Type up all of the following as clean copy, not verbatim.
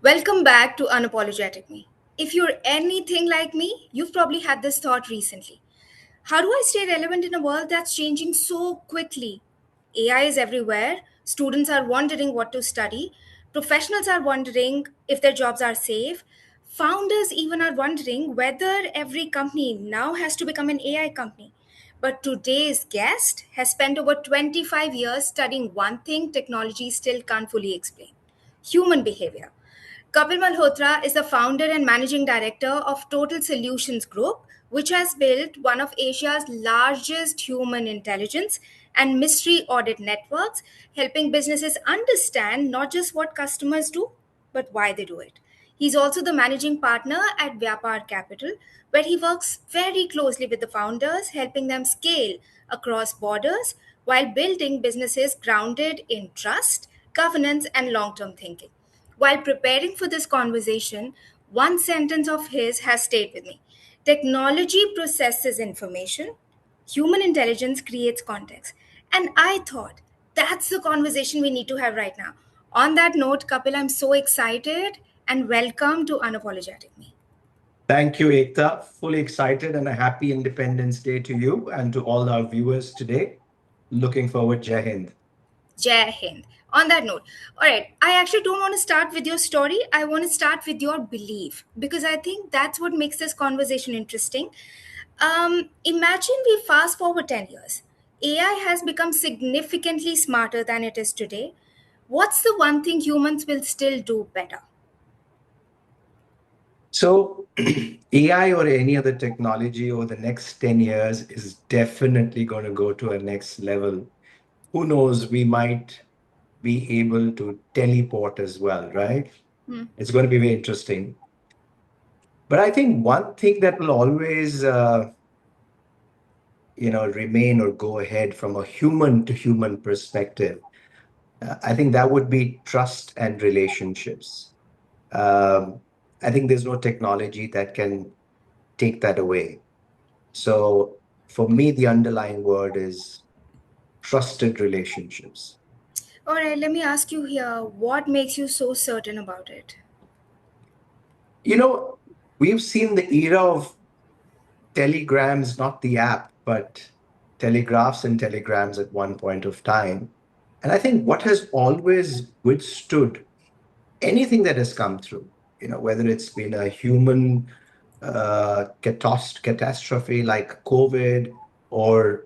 Welcome back to Unapologetic Me. If you're anything like me, you've probably had this thought recently. How do I stay relevant in a world that's changing so quickly? AI is everywhere. Students are wondering what to study. Professionals are wondering if their jobs are safe. Founders even are wondering whether every company now has to become an AI company. But today's guest has spent over 25 years studying one thing technology still can't fully explain: human behavior. Kapel Malhotra is the founder and managing director of Total Solutions Group, which has built one of Asia's largest human intelligence and mystery audit networks, helping businesses understand not just what customers do, but why they do it. He's also the managing partner at Viapar Capital, where he works very closely with the founders, helping them scale across borders while building businesses grounded in trust, governance, and long term thinking. While preparing for this conversation, one sentence of his has stayed with me: technology processes information, human intelligence creates context. And I thought that's the conversation we need to have right now. On that note, Kapil, I'm so excited and welcome to Unapologetic Me. Thank you, Ekta. Fully excited and a happy Independence Day to you and to all our viewers today. Looking forward, Jai Hind. Jai Hind. On that note, all right, I actually don't want to start with your story. I want to start with your belief because I think that's what makes this conversation interesting. Imagine we fast forward 10 years. AI has become significantly smarter than it is today. What's the one thing humans will still do better? So, AI or any other technology over the next 10 years is definitely going to go to a next level. Who knows, we might be able to teleport as well, right? Hmm. It's going to be very interesting. But I think one thing that will always, remain or go ahead from a human to human perspective, I think that would be trust and relationships. Um, I think there's no technology that can take that away. So for me, the underlying word is trusted relationships. All right, let me ask you here, what makes you so certain about it? You know, we've seen the era of telegrams, not the app, but telegraphs and telegrams at one point of time. And I think what has always withstood anything that has come through, whether it's been a human catastrophe like COVID or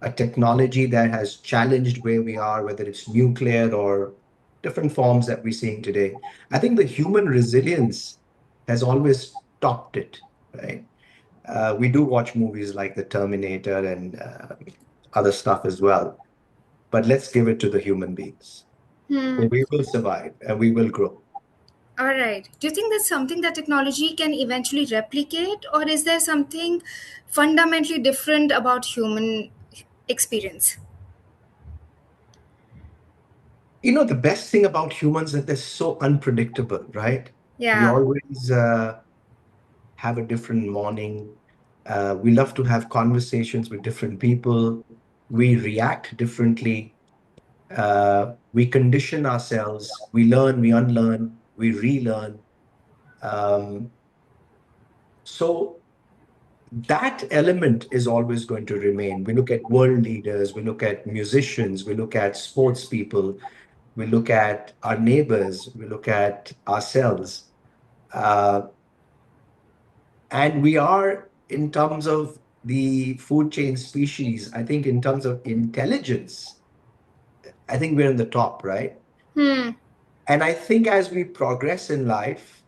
a technology that has challenged where we are, whether it's nuclear or different forms that we're seeing today. I think the human resilience has always topped it, right? We do watch movies like The Terminator and other stuff as well, but let's give it to the human beings. Hmm. We will survive and we will grow. All right. Do you think that's something that technology can eventually replicate, or is there something fundamentally different about human experience? The best thing about humans is that they're so unpredictable, right? We Yeah. always have a different morning. We love to have conversations with different people. We react differently. We condition ourselves. We learn, we unlearn, we relearn. Um, so that element is always going to remain. We look at world leaders, we look at musicians, we look at sports people, we look at our neighbors, we look at ourselves. Uh, and we are, in terms of the food chain species, I think in terms of intelligence, I think we're in the top, right? Hmm. And I think as we progress in life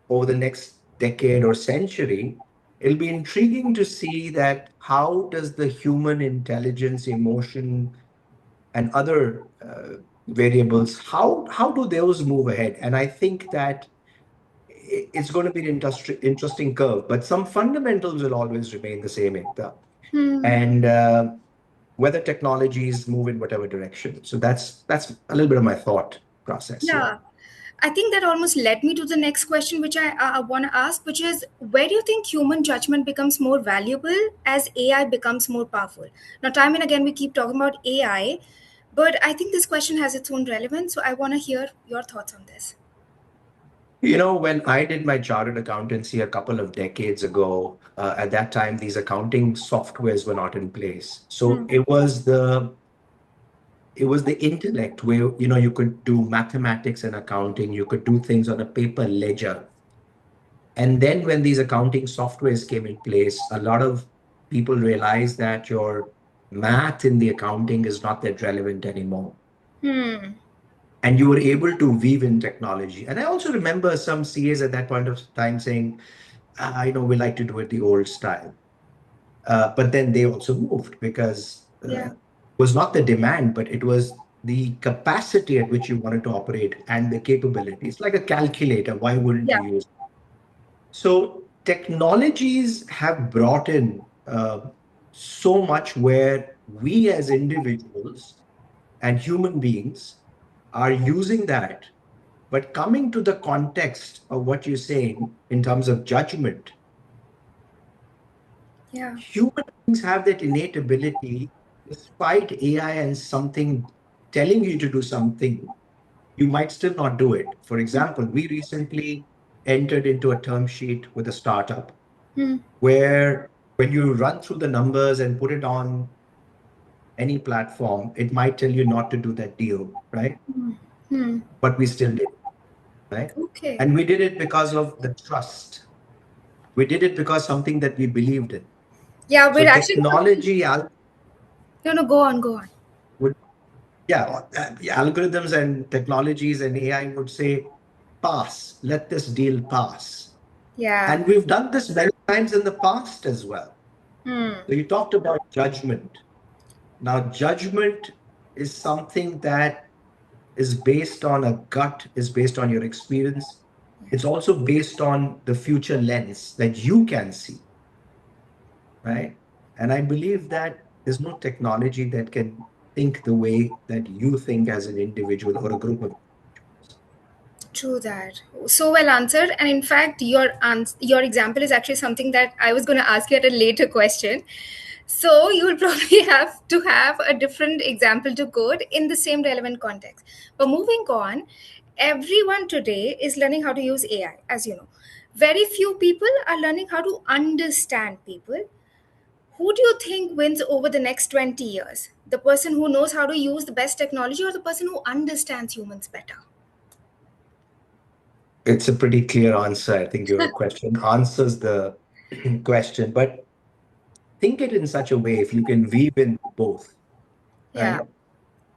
over the next decade or century, it'll be intriguing to see that how does the human intelligence, emotion, and other variables, how do those move ahead? And I think that it's going to be an interesting curve, but some fundamentals will always remain the same, Ekta. Hmm. And whether technologies move in whatever direction. So that's a little bit of my thought process here. Yeah. I think that almost led me to the next question, which I want to ask, which is where do you think human judgment becomes more valuable as AI becomes more powerful? Now, time and again, we keep talking about AI, but I think this question has its own relevance. So I want to hear your thoughts on this. When I did my chartered accountancy a couple of decades ago, at that time, these accounting softwares were not in place. So Hmm. it was the intellect where, you could do mathematics and accounting, you could do things on a paper ledger. And then when these accounting softwares came in place, a lot of people realized that your math in the accounting is not that relevant anymore. Hmm. And you were able to weave in technology. And I also remember some CAs at that point of time saying, I know we like to do it the old style. But then they also moved because Yeah. it was not the demand, but it was the capacity at which you wanted to operate and the capability. It's like a calculator. Why wouldn't Yeah. you use it? So technologies have brought in so much where we as individuals and human beings are using that. But coming to the context of what you're saying in terms of judgment, Yeah. human beings have that innate ability, despite AI and something telling you to do something, you might still not do it. For example, we recently entered into a term sheet with a startup Hmm. where when you run through the numbers and put it on any platform, it might tell you not to do that deal, right? Hmm. But we still did, right? Okay. And we did it because of the trust. We did it because something that we believed in. Yeah, So we're actually. technology No, no, go on, go on. would, yeah, algorithms and technologies and AI would say, pass, let this deal pass. Yeah. And we've done this many times in the past as well. Hmm. So you talked about judgment. Now, judgment is something that is based on a gut, is based on your experience. It's also based on the future lens that you can see, right? And I believe that there's no technology that can think the way that you think as an individual or a group of. True that. So well answered. And in fact, your example is actually something that I was going to ask you at a later question. So you will probably have to have a different example to quote in the same relevant context. But moving on, everyone today is learning how to use AI, as you know. Very few people are learning how to understand people. Who do you think wins over the next 20 years? The person who knows how to use the best technology or the person who understands humans better? It's a pretty clear answer. I think your question answers the question, but think it in such a way if you can weave in both, Yeah.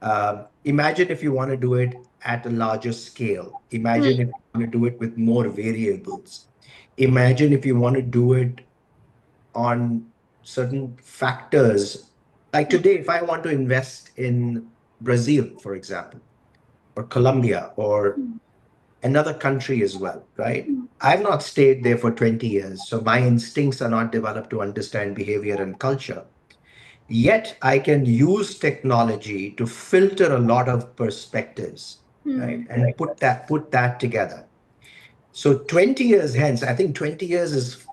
right? Imagine if you want to do it at a larger scale. Hmm. Imagine if you want to do it with more variables. Imagine if you want to do it on certain factors. Like today, if I want to invest in Brazil, for example, or Colombia, or another country as well, right? I've not stayed there for 20 years, so my instincts are not developed to understand behavior and culture. Yet I can use technology to filter a lot of perspectives, right? And put that together. So 20 years hence, I think 20 years is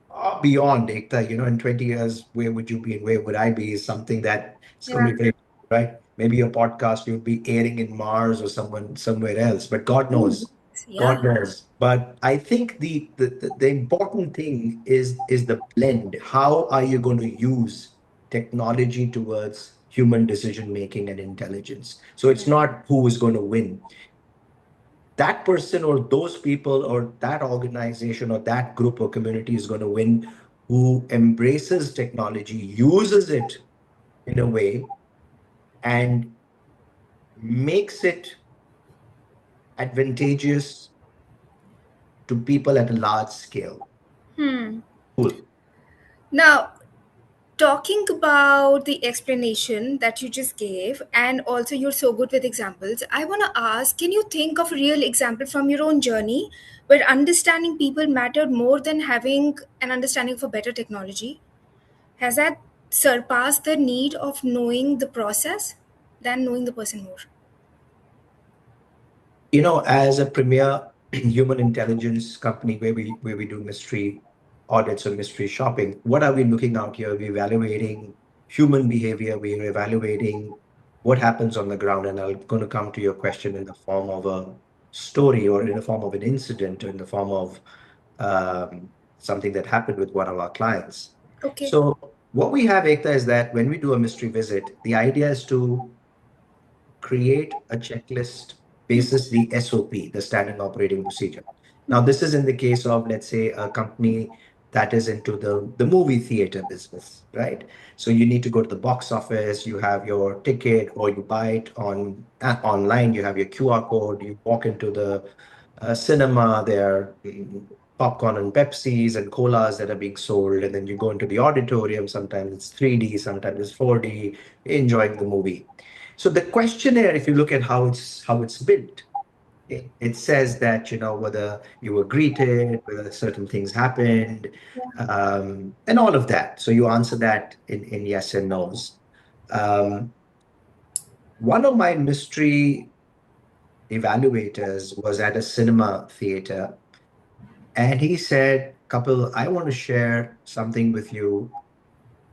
far beyond Ekta. In 20 years, where would you be and where would I be is something that it's going Yeah. to be very, right? Maybe your podcast you'd be airing in Mars or someone somewhere else, but God Oh, knows. yeah. God knows. But I think the important thing is the blend. How are you going to use technology towards human decision making and intelligence? So it's Yeah. not who is going to win, that person or those people or that organization or that group or community is going to win who embraces technology, uses it in a way, and makes it advantageous to people at a large scale. Hmm. Cool. Now, talking about the explanation that you just gave, and also you're so good with examples, I want to ask, can you think of a real example from your own journey where understanding people mattered more than having an understanding for better technology? Has that surpassed the need of knowing the process than knowing the person more? As a premier human intelligence company where we do mystery audits or mystery shopping, what are we looking out here? We're evaluating human behavior, we're evaluating what happens on the ground. And I'm going to come to your question in the form of a story or in the form of an incident or in the form of something that happened with one of our clients. Okay. So what we have, Ekta, is that when we do a mystery visit, the idea is to create a checklist basis the SOP, the standard operating procedure. Now, this is in the case of, let's say, a company that is into the movie theater business, right? So you need to go to the box office, you have your ticket, or you buy it online, you have your QR code, you walk into the cinema, there are popcorn and Pepsis and colas that are being sold, and then you go into the auditorium, sometimes it's 3D, sometimes it's 4D, enjoying the movie. So the questionnaire, if you look at how it's built, it says that whether you were greeted, whether certain things happened, and all of that. So you answer that in yes and no's. Um, One of my mystery evaluators was at a cinema theater, and he said, "Kapil, I want to share something with you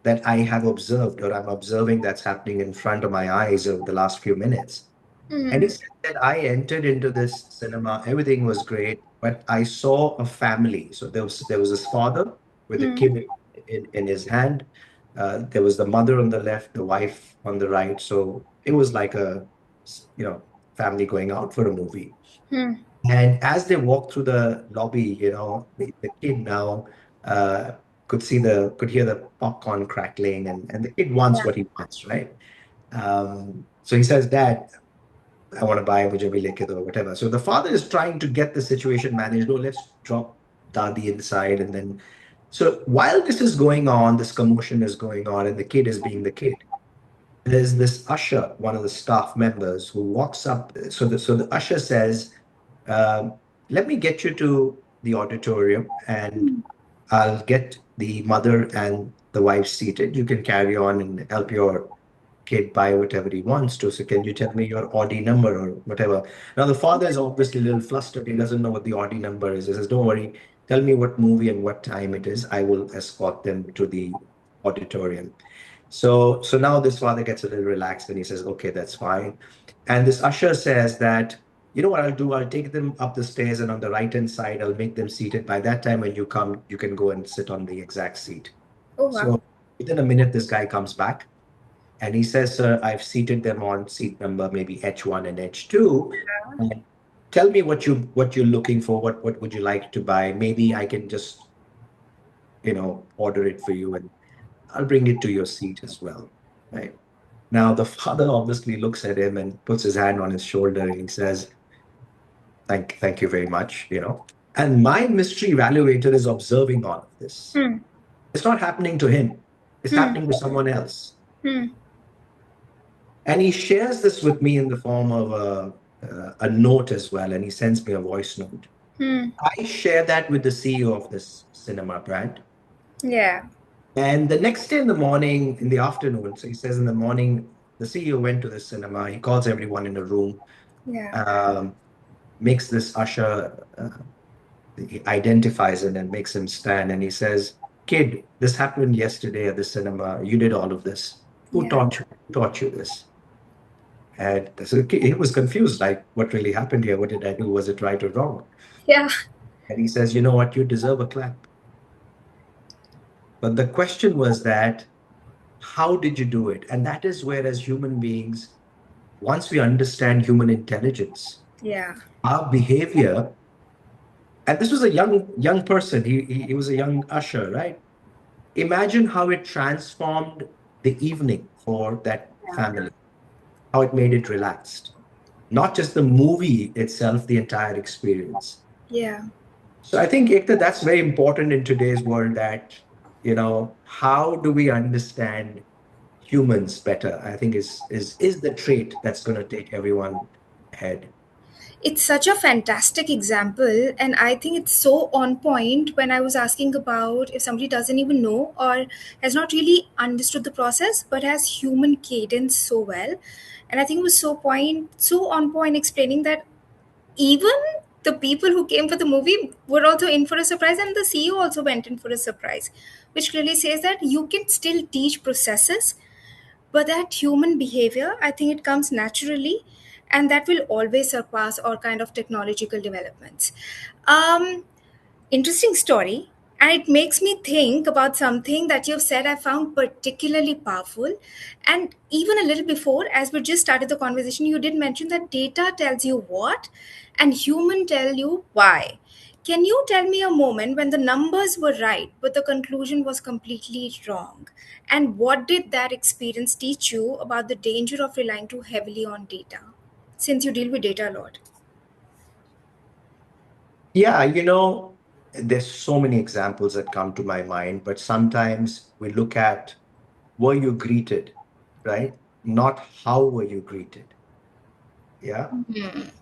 that I have observed or I'm observing that's happening in front of my eyes over the last few minutes." And he Hmm. said that I entered into this cinema, everything was great, but I saw a family. So there was his father with a Hmm. kid in his hand. There was the mother on the left, the wife on the right. So it was like a you know family going out for a movie. Hmm. And as they walked through the lobby, the kid now uh, could hear the popcorn crackling, and the kid wants Yeah. what he wants, right? So he says, "Dad, I want to buy mujhe bhi leke do," or whatever. So the father is trying to get the situation managed. Oh, let's drop Dadi inside. And then, so while this is going on, this commotion is going on, and the kid is being the kid, there's this usher, one of the staff members, who walks up. So the usher says, "Let me get you to the auditorium, and I'll get the mother and the wife seated. You can carry on and help your kid buy whatever he wants to. So can you tell me your Audi number or whatever?" Now the father is obviously a little flustered. He doesn't know what the Audi number is. He says, "Don't worry, tell me what movie and what time it is. I will escort them to the auditorium." So now this father gets a little relaxed and he says, "Okay, that's fine." And this usher says that, "You know what I'll do? I'll take them up the stairs, and on the right hand side, I'll make them seated. By that time, when you come, you can go and sit on the exact seat." Oh, wow. So within a minute, this guy comes back and he says, "Sir, I've seated them on seat number maybe H1 and H2. And tell me what you're looking for. What would you like to buy? Maybe I can just, order it for you, and I'll bring it to your seat as well." Right? Now the father obviously looks at him and puts his hand on his shoulder and he says, Thank you very much. And my mystery evaluator is observing all of this. Hmm. It's not happening to him. It's Hmm. happening to someone else. Hmm. And he shares this with me in the form of a note as well, and he sends me a voice note. Hmm. I share that with the CEO of this cinema brand. Yeah. And the next day in the morning, in the afternoon, so he says in the morning, the CEO went to the cinema. He calls everyone in a room, Yeah. um, makes this usher, he identifies him and makes him stand. And he says, "Kid, this happened yesterday at the cinema. You did all of this. Who Yeah. taught you this?" And so he was confused, like, what really happened here? What did I do? Was it right or wrong? Yeah. And he says, "You know what? You deserve a clap." But the question was that, how did you do it? And that is where, as human beings, once we understand human intelligence, Yeah. our behavior, and this was a young person, he was a young usher, right? Imagine how it transformed the evening for that family, how it made it relaxed. Not just the movie itself, the entire experience. Yeah. So I think, Ekta, that's very important in today's world, that, how do we understand humans better? I think is the trait that's going to take everyone ahead. It's such a fantastic example, and I think it's so on point when I was asking about if somebody doesn't even know or has not really understood the process but has human cadence so well. And I think it was so on point explaining that even the people who came for the movie were also in for a surprise, and the CEO also went in for a surprise, which clearly says that you can still teach processes, but that human behavior, I think it comes naturally. and that will always surpass all kind of technological developments. um, Interesting story. And it makes me think about something that you've said I found particularly powerful. And even a little before, as we just started the conversation, you did mention that data tells you what and human tell you why. Can you tell me a moment when the numbers were right, but the conclusion was completely wrong? And what did that experience teach you about the danger of relying too heavily on data, since you deal with data a lot? Yeah, there's so many examples that come to my mind, but sometimes we look at were you greeted, right? Not how were you greeted. Yeah.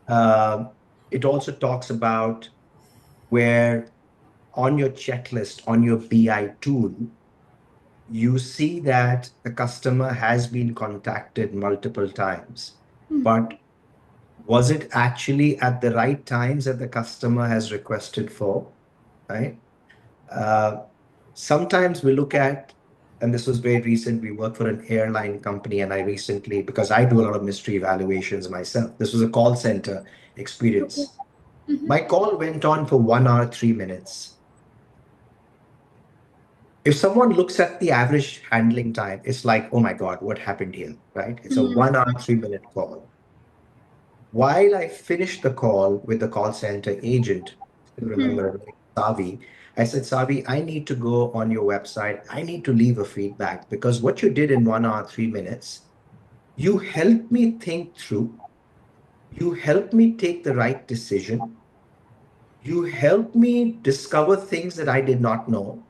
Um, it also talks about where on your checklist, on your BI tool, you see that the customer has been contacted multiple times, but was it actually at the right times that the customer has requested for, right? Uh, Sometimes we look at, and this was very recent, we work for an airline company, and I recently, because I do a lot of mystery evaluations myself, this was a call center Okay. experience. My call went on for 1 hour, 3 minutes. If someone looks at the average handling time, it's like, oh my God, what happened here, right? It's a 1 hour, 3 minute call. While I finished the call with the call center agent, still remember Savi, I said, Savi, I need to go on your website. I need to leave a feedback because what you did in 1 hour, 3 minutes, you helped me think through, you helped me take the right decision, you helped me discover things that I did not know,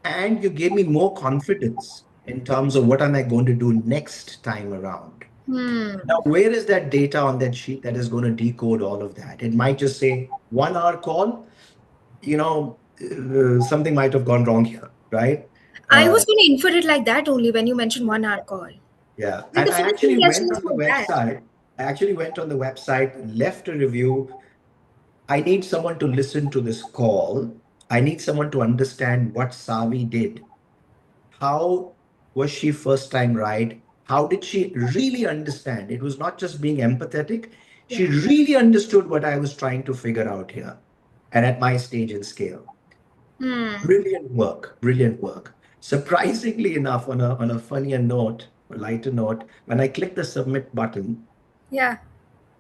and you gave me more confidence in terms of what am I going to do next time around. Now, Hmm. where is that data on that sheet that is going to decode all of that? It might just say 1 hour call, something might have gone wrong here, right? I Uh, was going to infer it like that only when you mentioned 1 hour call. yeah. Like And the I finishing actually question went is on the for that. website. I actually went on the website, left a review. I need someone to listen to this call. I need someone to understand what Savi did. How was she first time right? How did she really understand? It was not just being empathetic. She Yeah. really understood what I was trying to figure out here and at my stage and scale. Hmm. Brilliant work, brilliant work. Surprisingly enough, on a funnier note, a lighter note, when I clicked the submit button, Yeah.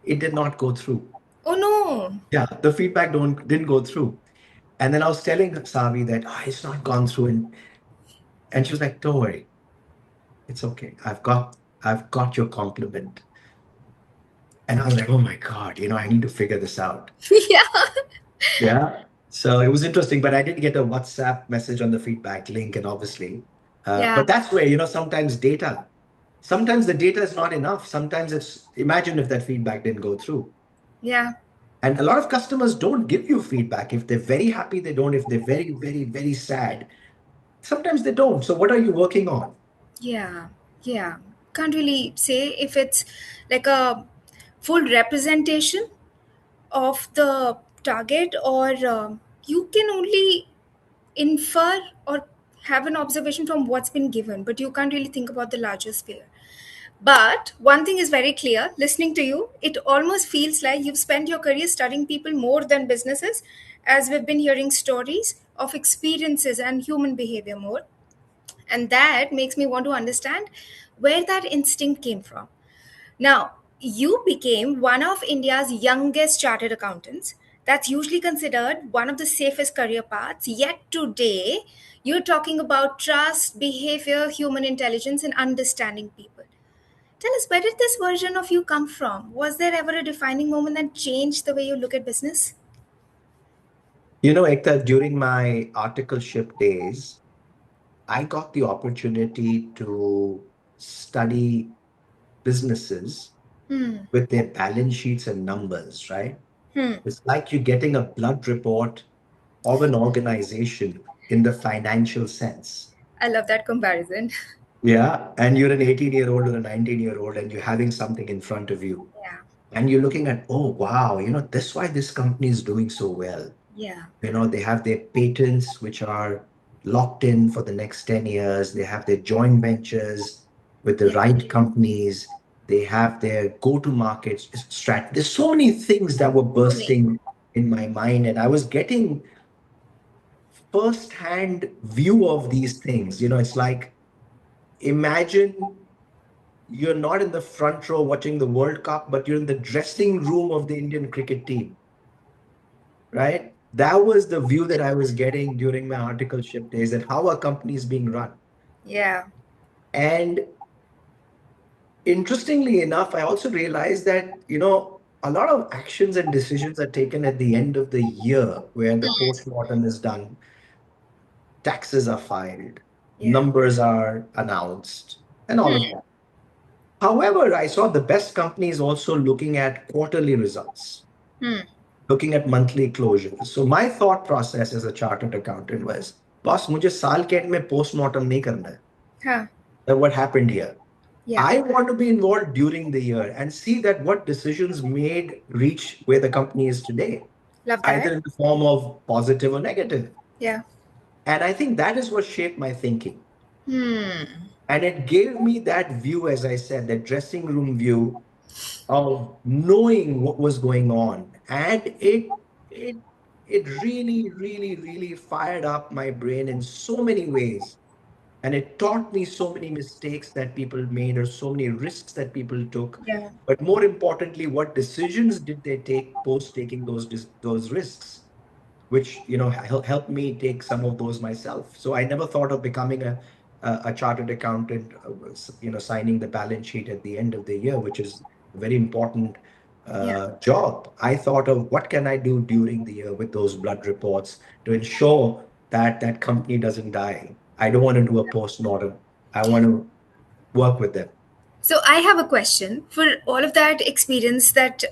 it did not go through. Oh no. Yeah, the feedback didn't go through. And then I was telling Savi that it's not gone through, and she was like, "Don't worry, it's okay. I've got your compliment." And I was like, "Oh my God, I need to figure this out." Yeah. Yeah. So it was interesting, but I did get a WhatsApp message on the feedback link, and obviously, Yeah. but that's where sometimes the data is not enough. Sometimes it's imagine if that feedback didn't go through. Yeah. And a lot of customers don't give you feedback. If they're very happy, they don't. If they're very, very, very sad, sometimes they don't. So what are you working on? Yeah. Yeah. Can't really say if it's like a full representation of the target, or you can only infer or have an observation from what's been given, but you can't really think about the larger sphere. But one thing is very clear, listening to you, it almost feels like you've spent your career studying people more than businesses, as we've been hearing stories of experiences and human behavior more. And that makes me want to understand where that instinct came from. Now, you became one of India's youngest chartered accountants. That's usually considered one of the safest career paths. Yet today, you're talking about trust, behavior, human intelligence, and understanding people. Tell us, where did this version of you come from? Was there ever a defining moment that changed the way you look at business? Ekta, during my articleship days, I got the opportunity to study businesses Hmm. with their balance sheets and numbers, right? Hmm. It's like you're getting a blood report of an organization in the financial sense. I love that comparison. Yeah. And you're an 18-year-old or a 19-year-old and you're having something in front of you. Yeah. And you're looking at, oh, wow, that's why this company is doing so well. Yeah. They have their patents, which are locked in for the next 10 years. They have their joint ventures with the Yeah. right companies. They have their go-to-market strategy. There's so many things that were So many. bursting in my mind, and I was getting first-hand view of these things. It's like, imagine you're not in the front row watching the World Cup, but you're in the dressing room of the Indian cricket team, right? That was the view that I was getting during my articleship days, that how a company is being run. Yeah. And interestingly enough, I also realized that, a lot of actions and decisions are taken at the end of the year where the postmortem is done, taxes are filed, Yeah. numbers are announced, and all of that. However, I saw the best companies also looking at quarterly results, Hmm. looking at monthly closures. So my thought process as a chartered accountant was, boss, मुझे साल के end में postmortem नहीं करना है. Huh. That what happened here. Yeah. I want to be involved during the year and see that what decisions made reach where the company is today, Love either that. in the form of positive or negative. Yeah. And I think that is what shaped my thinking. Hmm. And it gave me that view, as I said, that dressing room view of knowing what was going on. And it it really, really, really fired up my brain in so many ways. And it taught me so many mistakes that people made, or so many risks that people took. Yeah. But more importantly, what decisions did they take post taking those risks, which helped me take some of those myself. So I never thought of becoming a chartered accountant, signing the balance sheet at the end of the year, which is a very important Yeah. job. I thought of what can I do during the year with those blood reports to ensure that that company doesn't die. I don't want to do a post-mortem. I want to work with them. So I have a question for all of that experience that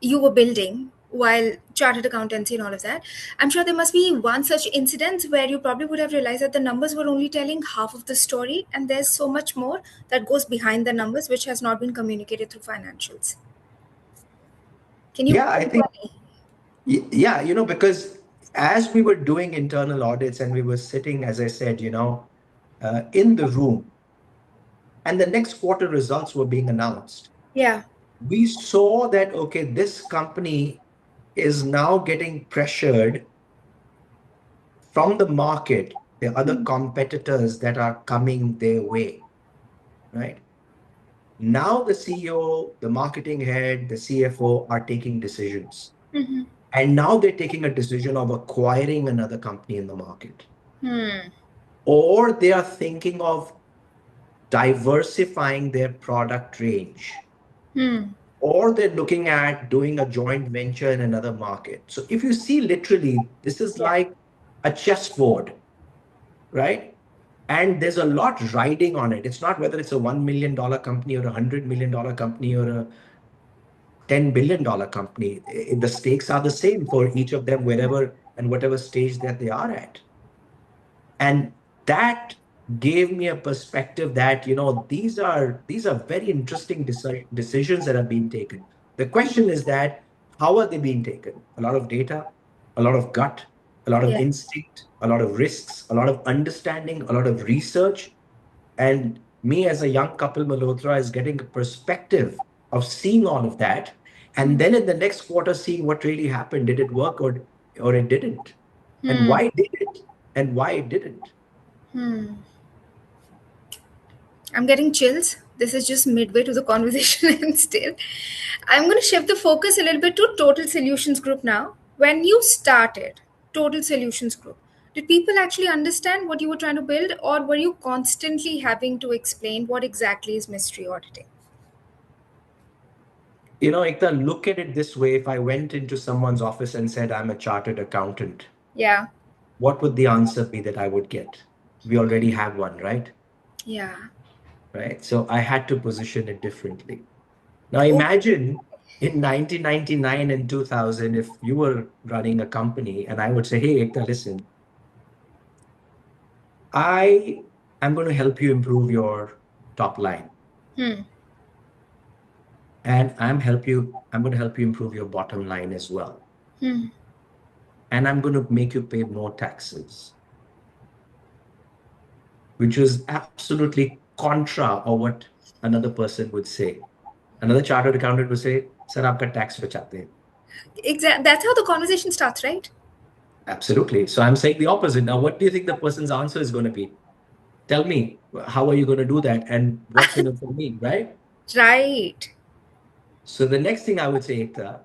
you were building while chartered accountancy and all of that. I'm sure there must be one such incident where you probably would have realized that the numbers were only telling half of the story, and there's so much more that goes behind the numbers, which has not been communicated through financials. Can you Yeah, I think of think, any? yeah, because as we were doing internal audits and we were sitting, as I said, in the room, and the next quarter results were being announced, Yeah. we saw that, okay, this company is now getting pressured from the market, the other competitors that are coming their way, right? Now the CEO, the marketing head, the CFO are taking decisions. Mm-hmm. And now they're taking a decision of acquiring another company in the market. Hmm. Or they are thinking of diversifying their product range, Hmm. or they're looking at doing a joint venture in another market. So if you see literally, this is Yeah. like a chessboard, right? And there's a lot riding on it. It's not whether it's a $1 million company or $100 million company or a $10 billion company. The stakes are the same for each of them, wherever and whatever stage that they are at. And that gave me a perspective that these are very interesting decisions that are being taken. The question is that, how are they being taken? A lot of data, a lot of gut, a lot of Yeah. instinct, a lot of risks, a lot of understanding, a lot of research. And me as a young Kapel Malhotra is getting a perspective of seeing all of that, and then in the next quarter seeing what really happened. Did it work, or it didn't? And Hmm. why did it, and why it didn't? Hmm. I'm getting chills. This is just midway to the conversation, and still. I'm going to shift the focus a little bit to Total Solutions Group now. When you started Total Solutions Group, did people actually understand what you were trying to build, or were you constantly having to explain what exactly is mystery auditing? Ekta, look at it this way. If I went into someone's office and said, I'm a chartered accountant, Yeah, what would the answer be that I would get? We already have one, right? yeah. Right. So I had to position it differently. Now Oh, imagine in 1999 and 2000, if you were running a company and I would say, hey, Ekta, listen, I am going to help you improve your top line. hmm, And I'm going to help you improve your bottom line as well. hmm, And I'm going to make you pay more taxes, which was absolutely contra of what another person would say, another chartered accountant would say, "Sir, आपका tax बचाते हैं." Exactly. That's how the conversation starts, right? Absolutely. So I'm saying the opposite. Now, what do you think the person's answer is going to be? Tell me, how are you going to do that? And what's in it for me, right? Right. So the next thing I would say, Ekta,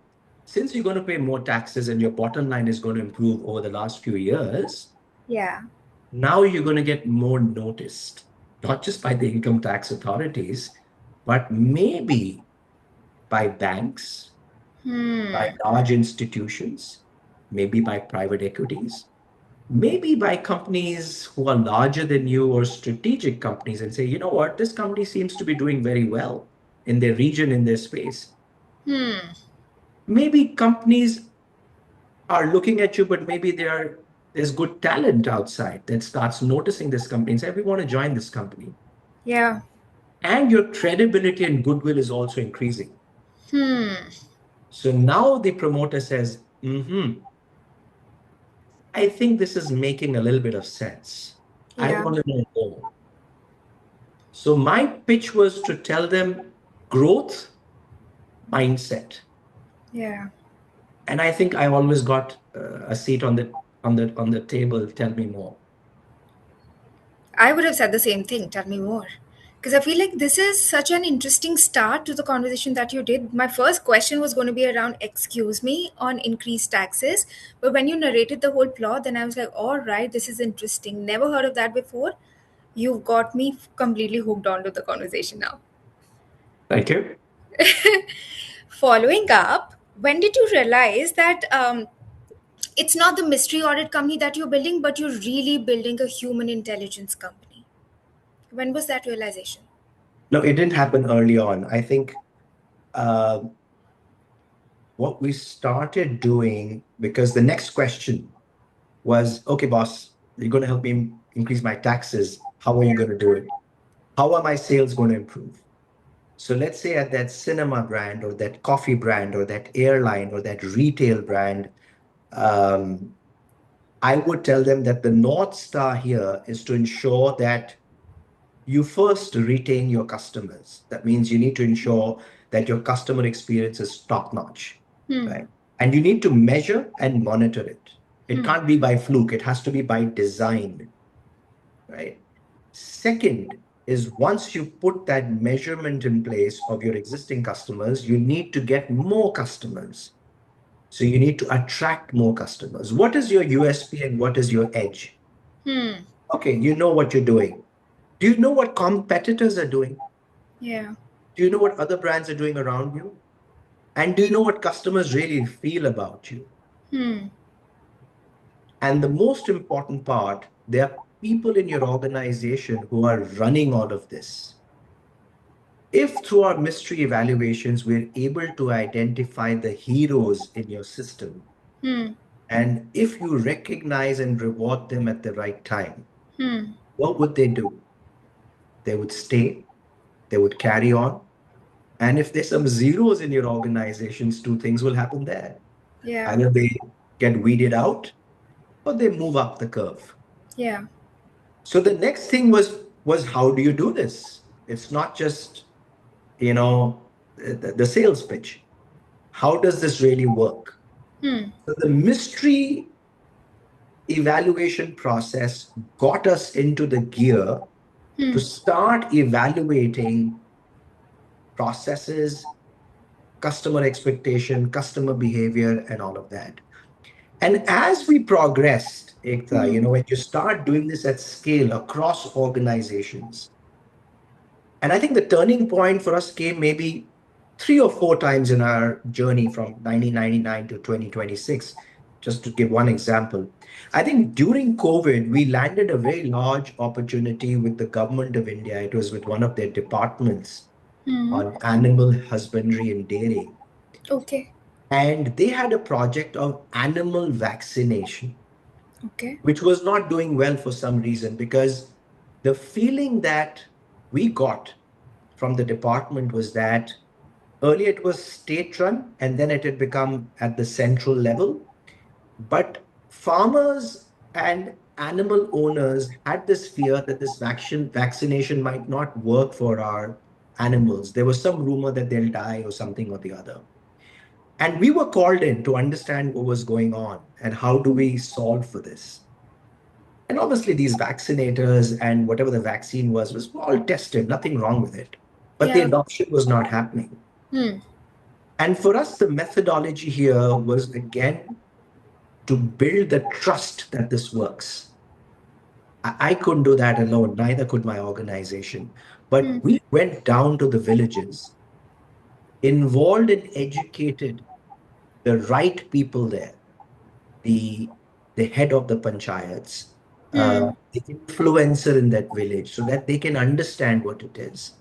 since you're going to pay more taxes and your bottom line is going to improve over the last few years, Yeah. now you're going to get more noticed, not just by the income tax authorities, but maybe by banks, by Hmm. large institutions, maybe by private equities, maybe by companies who are larger than you or strategic companies and say, you know what, this company seems to be doing very well in their region, in their space. Hmm. Maybe companies are looking at you, but maybe there's good talent outside that starts noticing this company and say, we want to join this company. Yeah. And your credibility and goodwill is also increasing. Hmm. So now the promoter says, I think this is making a little bit of sense. I Yeah. want to know more. So my pitch was to tell them growth mindset. Yeah. And I think I always got a seat on the table. Tell me more. I would have said the same thing. Tell me more. Because I feel like this is such an interesting start to the conversation that you did. My first question was going to be around, excuse me, on increased taxes. But when you narrated the whole plot, then I was like, all right, this is interesting. Never heard of that before. You've got me completely hooked onto the conversation now. Thank you. Following up, when did you realize that it's not the mystery audit company that you're building, but you're really building a human intelligence company? When was that realization? No, it didn't happen early on. I think uh, what we started doing, because the next question was, okay, boss, you're going to help me increase my taxes. How are you Yeah. going to do it? How are my sales going to improve? So let's say at that cinema brand or that coffee brand or that airline or that retail brand, um, I would tell them that the North Star here is to ensure that you first retain your customers. That means you need to ensure that your customer experience is top notch, Hmm. right? And you need to measure and monitor it. It Hmm. can't be by fluke, it has to be by design, right? Second is once you put that measurement in place of your existing customers, you need to get more customers. So you need to attract more customers. What is your USP and what is your edge? Hmm. Okay, you know what you're doing. Do you know what competitors are doing? Yeah. Do you know what other brands are doing around you? And do you know what customers really feel about you? Hmm. And the most important part, there are people in your organization who are running all of this. If through our mystery evaluations, we're able to identify the heroes in your system, Hmm. and if you recognize and reward them at the right time, Hmm. what would they do? They would stay, they would carry on. And if there's some zeros in your organizations, two things will happen there. Yeah. Either they get weeded out or they move up the curve. Yeah. So the next thing was how do you do this? It's not just, you know, the sales pitch. How does this really work? Hmm. So the mystery evaluation process got us into the gear to Hmm. start evaluating processes, customer expectation, customer behavior, and all of that. And as we progressed, Ekta, Hmm. when you start doing this at scale across organizations, and I think the turning point for us came maybe three or four times in our journey from 1999 to 2026. Just to give one example, I think during COVID, we landed a very large opportunity with the government of India. It was with one of their departments Hmm. on animal husbandry and dairy. Okay. And they had a project of animal vaccination, Okay. which was not doing well for some reason because the feeling that we got from the department was that earlier it was state run and then it had become at the central level. But farmers and animal owners had this fear that this vaccination might not work for our animals. There was some rumor that they'll die or something or the other. And we were called in to understand what was going on and how do we solve for this. And obviously, these vaccinators and whatever the vaccine was all tested, nothing wrong with it. But the Yeah. adoption was not happening. Hmm. And for us, the methodology here was again to build the trust that this works. I couldn't do that alone, neither could my organization. Hmm. But we went down to the villages, involved and educated the right people there, the the head of the panchayats, Hmm. the influencer in that village, so that they can understand what it is.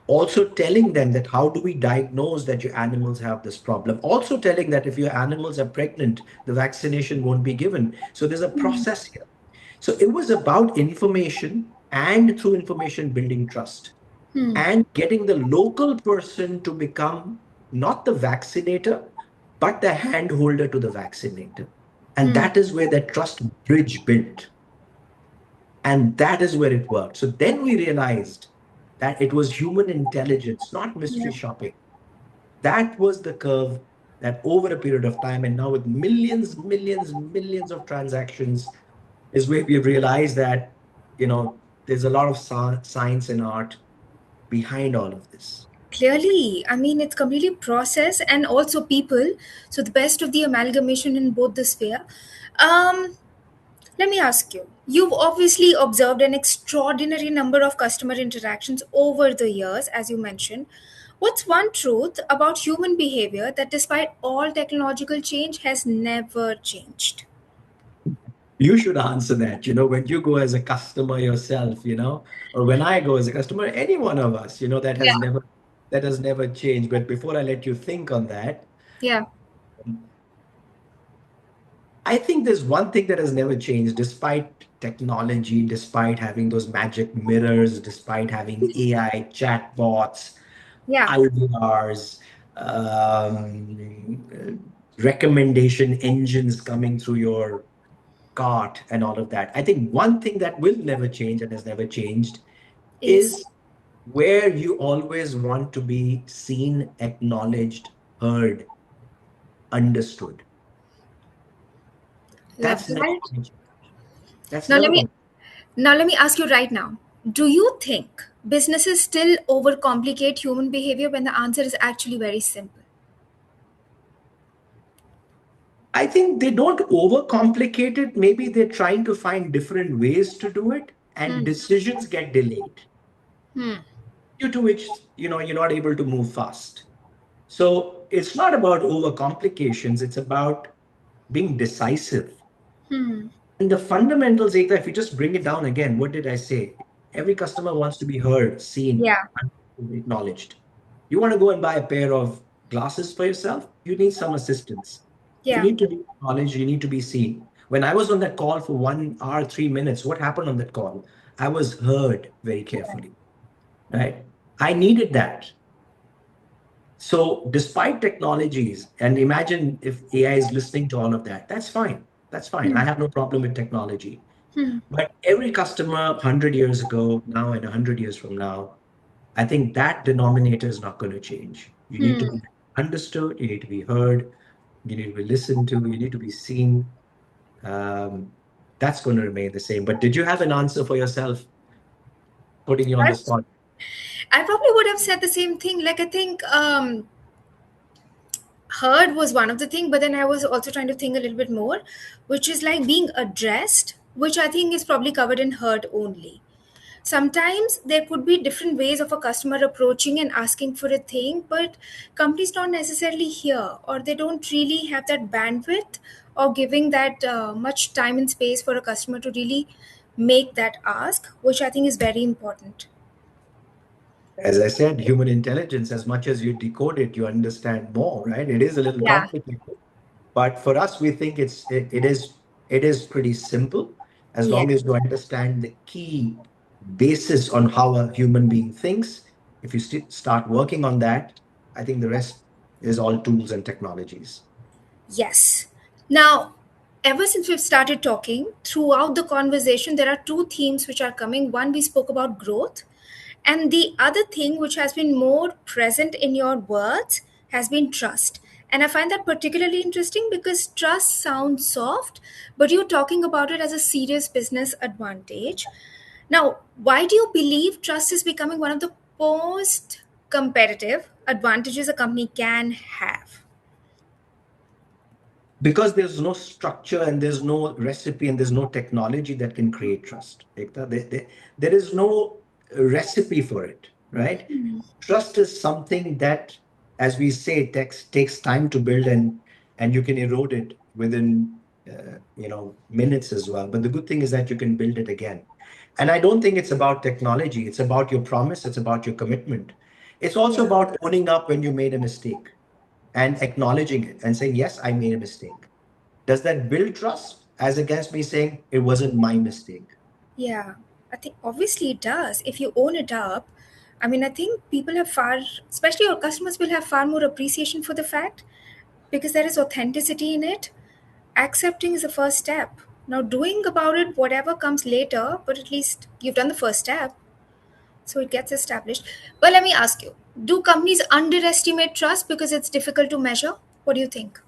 Also telling them that how do we diagnose that your animals have this problem. Also telling that if your animals are pregnant, the vaccination won't be given. So there's a process here. So it was about information and through information building trust Hmm. and getting the local person to become not the vaccinator, but the hand holder to the vaccinator. And Hmm. that is where that trust bridge built. And that is where it worked. So then we realized that it was human intelligence, not Yeah. mystery shopping. That was the curve that over a period of time, and now with millions, millions, millions of transactions, is where we realized that, there's a lot of science and art behind all of this. Clearly, I mean, it's completely process and also people. So the best of the amalgamation in both the sphere. Um, Let me ask you. You've obviously observed an extraordinary number of customer interactions over the years, as you mentioned. What's one truth about human behavior that, despite all technological change, has never changed? You should answer that, when you go as a customer yourself, or when I go as a customer, any one of us, that has never changed. But before I let you think on that, Yeah, I think there's one thing that has never changed, despite technology, despite having those magic mirrors, despite having AI chatbots, yeah, IVRs, recommendation engines coming through your cart and all of that. I think one thing that will never change and has never changed is is where you always want to be seen, acknowledged, heard, understood. love That's never that. going to change. That's Now let never me going to. now let me ask you right now. Do you think businesses still overcomplicate human behavior when the answer is actually very simple? I think they don't overcomplicate it. Maybe they're trying to find different ways to do it, and Hmm. decisions get delayed Hmm. due to which you're not able to move fast. So it's not about overcomplications. It's about being decisive. Hmm. And the fundamentals, Ekta, if you just bring it down again, what did I say? Every customer wants to be heard, seen, Yeah. and acknowledged. You want to go and buy a pair of glasses for yourself? You need some assistance. You Yeah. need to be acknowledged, you need to be seen. When I was on that call for 1 hour, 3 minutes, what happened on that call? I was heard very carefully, right? I needed that. So, despite technologies, and imagine if AI is listening to all of that, that's fine. That's fine. I Hmm. have no problem with technology. Hmm. But every customer 100 years ago, now, and 100 years from now, I think that denominator is not going to change. You need to Hmm. be understood, you need to be heard, you need to be listened to, you need to be seen. Um, that's going to remain the same. But did you have an answer for yourself, putting you on the That's, spot? I probably would have said the same thing. Like I think heard was one of the thing, but then I was also trying to think a little bit more, which is like being addressed, which I think is probably covered in heard only. Sometimes there could be different ways of a customer approaching and asking for a thing, but companies don't necessarily hear, or they don't really have that bandwidth or giving that much time and space for a customer to really make that ask, which I think is very important. As I said, human intelligence, as much as you decode it, you understand more, right? It is a little Yeah. complicated, but for us, we think it is pretty simple as Yeah. long as you understand the key basis on how a human being thinks. If you start working on that, I think the rest is all tools and technologies. Yes. Now, ever since we've started talking, throughout the conversation, there are two themes which are coming. One, we spoke about growth, And the other thing which has been more present in your words has been trust. And I find that particularly interesting because trust sounds soft, but you're talking about it as a serious business advantage. Now, why do you believe trust is becoming one of the most competitive advantages a company can have? Because there's no structure and there's no recipe and there's no technology that can create trust. Ekta. There is no recipe for it, right? Trust is something that, as we say, takes time to build, and you can erode it within minutes as well. But the good thing is that you can build it again. And I don't think it's about technology. It's about your promise. It's about your commitment. It's also Yeah. about owning up when you made a mistake and acknowledging it and saying, yes, I made a mistake. Does that build trust as against me saying it wasn't my mistake? Yeah, I think obviously it does. If you own it up, I mean, I think people have far, especially your customers, will have far more appreciation for the fact because there is authenticity in it. Accepting is the first step. Now, doing about it, whatever comes later, but at least you've done the first step, so it gets established. But let me ask you, do companies underestimate trust because it's difficult to measure? What do you think?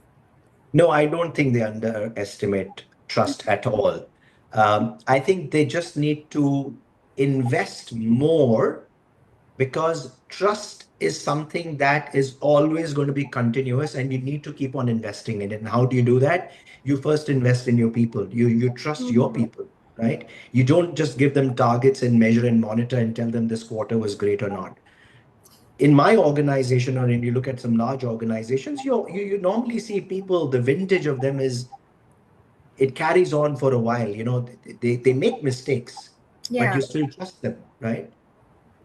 No, I don't think they underestimate trust at all. I think they just need to invest more, because trust is something that is always going to be continuous and you need to keep on investing in it. And how do you do that? You first invest in your people. You trust your Mhm. people, right? You don't just give them targets and measure and monitor and tell them this quarter was great or not. In my organization, or when you look at some large organizations, you normally see people, the vintage of them is, it carries on for a while. They make mistakes, but Yeah, you still trust them, right?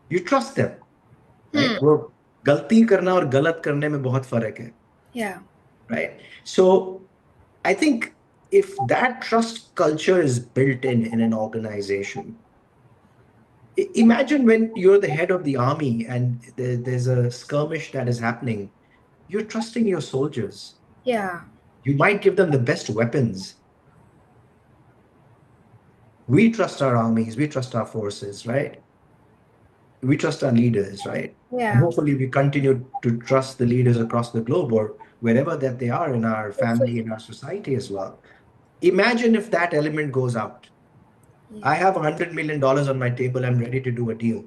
You trust them, hmm. right? वो गलती करना और गलत करने में बहुत फर्क है, Yeah, right? So I think if that trust culture is built in an organization, imagine when you're the head of the army and there's a skirmish that is happening, you're trusting your soldiers. yeah, You might give them the best weapons. We trust our armies, we trust our forces, right? We trust our leaders, right? And yeah. hopefully we continue to trust the leaders across the globe or wherever that they are in our family, Hopefully. in our society as well. Imagine if that element goes out. I Yeah. have $100 million on my table. I'm ready to do a deal.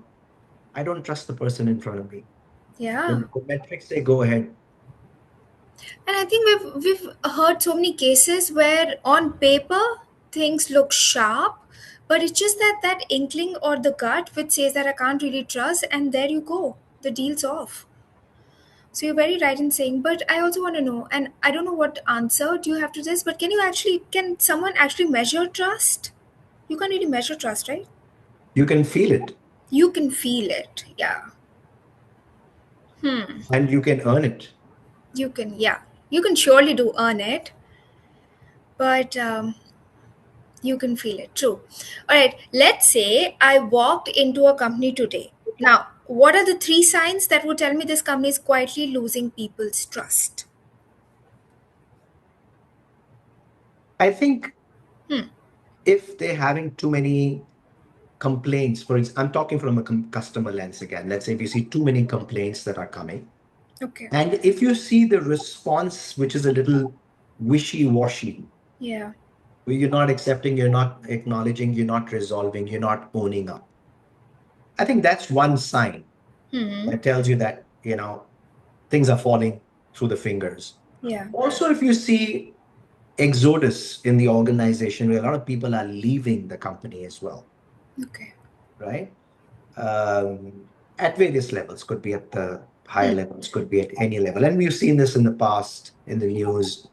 I don't trust the person in front of me. Yeah. The metrics say go ahead. And I think we've heard so many cases where on paper things look sharp, but it's just that inkling or the gut which says that I can't really trust, and there you go, the deal's off. So you're very right in saying, but I also want to know, and I don't know what answer do you have to this, but can someone actually measure trust? You can't really measure trust, right? You can feel it You can feel it, yeah. Hmm. and you can earn it. You can, yeah. You can surely do earn it, but you can feel it. True. All right. Let's say I walked into a company today. Now, what are the three signs that would tell me this company is quietly losing people's trust? I think Hmm. if they're having too many complaints, for instance, I'm talking from a customer lens again. Let's say if you see too many complaints that are coming, Okay. and if you see the response, which is a little wishy-washy, Yeah. where you're not accepting, you're not acknowledging, you're not resolving, you're not owning up. I think that's one sign Hmm. that tells you that, things are falling through the fingers. Yeah. Also, if you see exodus in the organization where a lot of people are leaving the company as well, Okay. right? Um, at various levels, could be at the higher Hmm. levels, could be at any level. And we've seen this in the past in the news,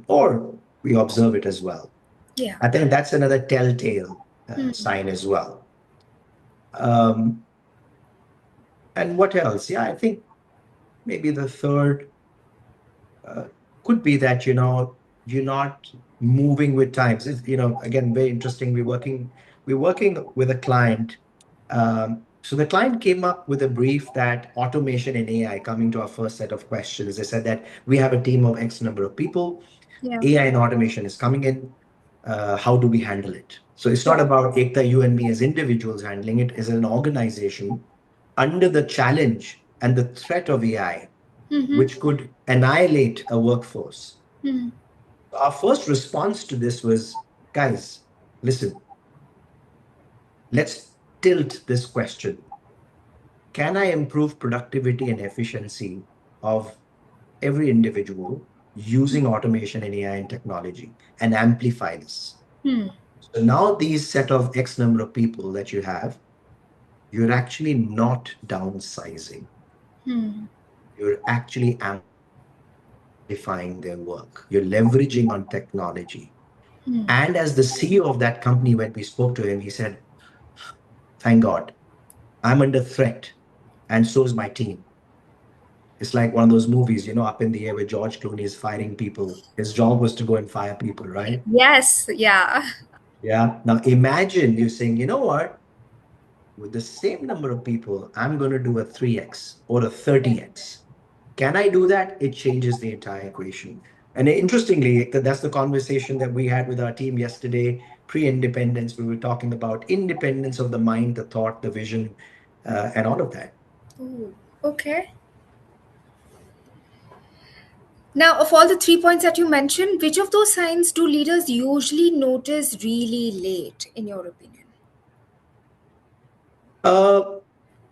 or we observe it as well. Yeah. I think that's another telltale Hmm. sign as well. Um, and what else? Yeah, I think maybe the third uh, could be that you're not moving with times. Again, very interesting. We're working with a client. So the client came up with a brief that automation and AI, coming to our first set of questions, they said that we have a team of X number of people. Yeah. AI and automation is coming in. how do we handle it? So it's not Yeah. about Ekta, you and me as individuals handling it, as an organization under the challenge and the threat of AI, Mm-hmm. which could annihilate a workforce. Hmm. Our first response to this was, guys, listen, let's tilt this question. Can I improve productivity and efficiency of every individual using automation and AI and technology and amplify this? Hmm. So now these set of X number of people that you have, you're actually not downsizing. Hmm. You're actually amplifying their work. You're leveraging on technology. Hmm. And as the CEO of that company, when we spoke to him, he said, thank God, I'm under threat. And so is my team. It's like one of those movies, Up in the Air where George Clooney is firing people. His job was to go and fire people, right? Yes. Yeah. Yeah. Now imagine you saying, you know what? With the same number of people, I'm going to do a 3x or a 30x. Can I do that? It changes the entire equation. And interestingly, that's the conversation that we had with our team yesterday, pre-independence. We were talking about independence of the mind, the thought, the vision, and all of that. Ooh, okay. Now, of all the 3 points that you mentioned, which of those signs do leaders usually notice really late, in your opinion? Uh,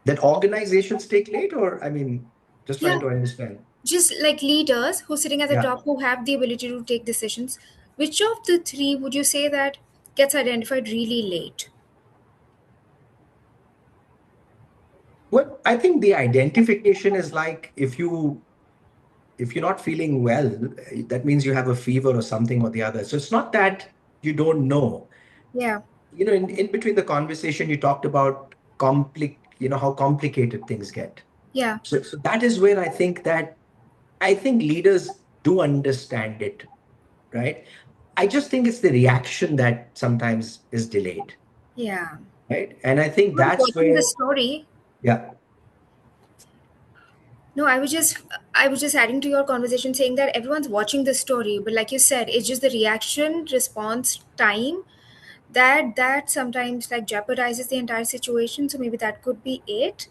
that organizations take late, or I mean, just Yeah, trying to understand. just like leaders who sitting at the Yeah. top who have the ability to take decisions, which of the three would you say that gets identified really late? Well, I think the identification is like if you're not feeling well, that means you have a fever or something or the other. So it's not that you don't know. Yeah, In between the conversation, you talked about how complicated things get. yeah, So that is where I think leaders do understand it, right? I just think it's the reaction that sometimes is delayed, yeah. right? And I think Everyone's that's watching the where, story. yeah, No, I was just adding to your conversation saying that everyone's watching the story, but like you said, it's just the reaction, response time that sometimes like jeopardizes the entire situation. So maybe that could be it.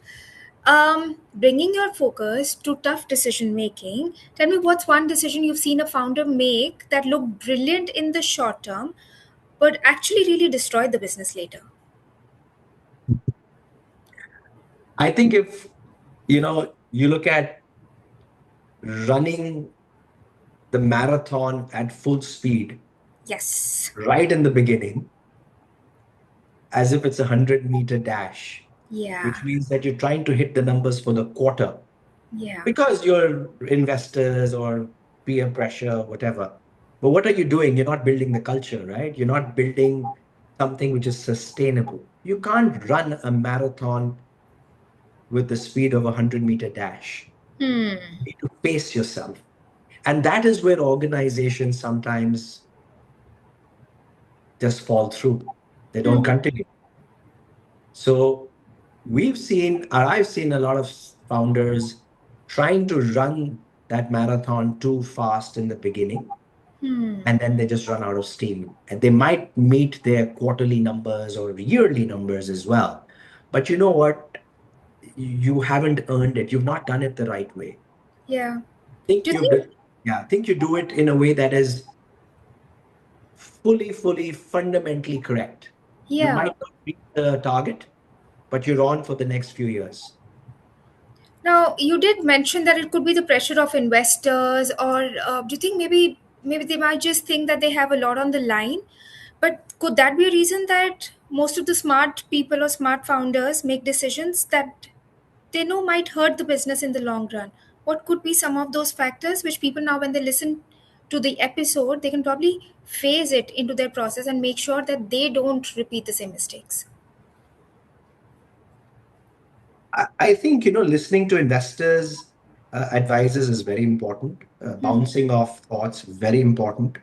Bringing your focus to tough decision making. Tell me what's one decision you've seen a founder make that looked brilliant in the short term, but actually really destroyed the business later. I think if you look at running the marathon at full speed Yes. right in the beginning, as if it's a 100-meter dash, Yeah. which means that you're trying to hit the numbers for the quarter Yeah. because you're investors or peer pressure, whatever. But what are you doing? You're not building the culture, right? You're not building something which is sustainable. You can't run a marathon with the speed of a 100-meter dash. Hmm. You need to pace yourself. And that is where organizations sometimes just fall through. They don't Hmm. continue. So I've seen a lot of founders trying to run that marathon too fast in the beginning, Hmm. and then they just run out of steam. And they might meet their quarterly numbers or yearly numbers as well. But you know what? You haven't earned it. You've not done it the right way. Yeah. Think Do you you think? do, yeah, think you do it in a way that is fully, fundamentally correct. You Yeah. might not reach the target, but you're on for the next few years. Now, you did mention that it could be the pressure of investors, or do you think maybe they might just think that they have a lot on the line? But could that be a reason that most of the smart people or smart founders make decisions that they know might hurt the business in the long run? What could be some of those factors which people now, when they listen to the episode, they can probably phase it into their process and make sure that they don't repeat the same mistakes? I think, listening to investors, advisors is very important. Hmm. Bouncing off thoughts, very important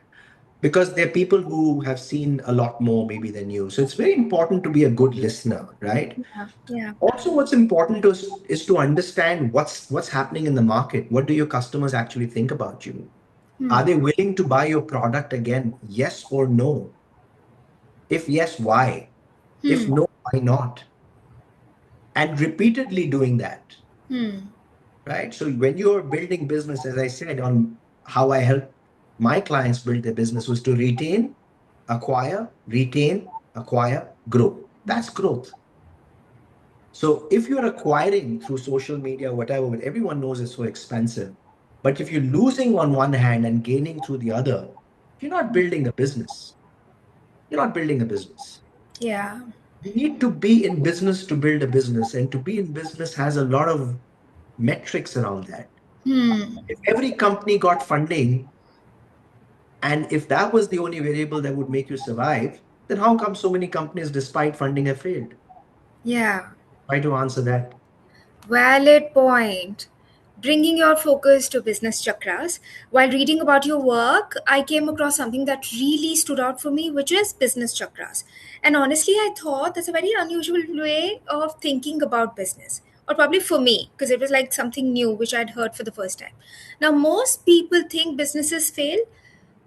because they're people who have seen a lot more maybe than you. So it's very important to be a good listener, right? Yeah. Yeah. Also, what's important is to understand what's happening in the market. What do your customers actually think about you? Hmm. Are they willing to buy your product again? Yes or no? If yes, why? If Hmm. no, why not? And repeatedly doing that, Hmm. right? So when you're building business, as I said, on how I help my clients build their business was to retain, acquire, grow. That's growth. So if you're acquiring through social media, whatever, everyone knows it's so expensive. But if you're losing on one hand and gaining through the other, you're not building a business. You're not building a business. Yeah. You need to be in business to build a business. And to be in business has a lot of metrics around that. Hmm. If every company got funding, and if that was the only variable that would make you survive, then how come so many companies, despite funding, have failed? Yeah. Try to answer that. Valid point. Bringing your focus to business chakras. While reading about your work, I came across something that really stood out for me, which is business chakras. And honestly, I thought that's a very unusual way of thinking about business. Or probably for me, because it was like something new which I'd heard for the first time. Now, most people think businesses fail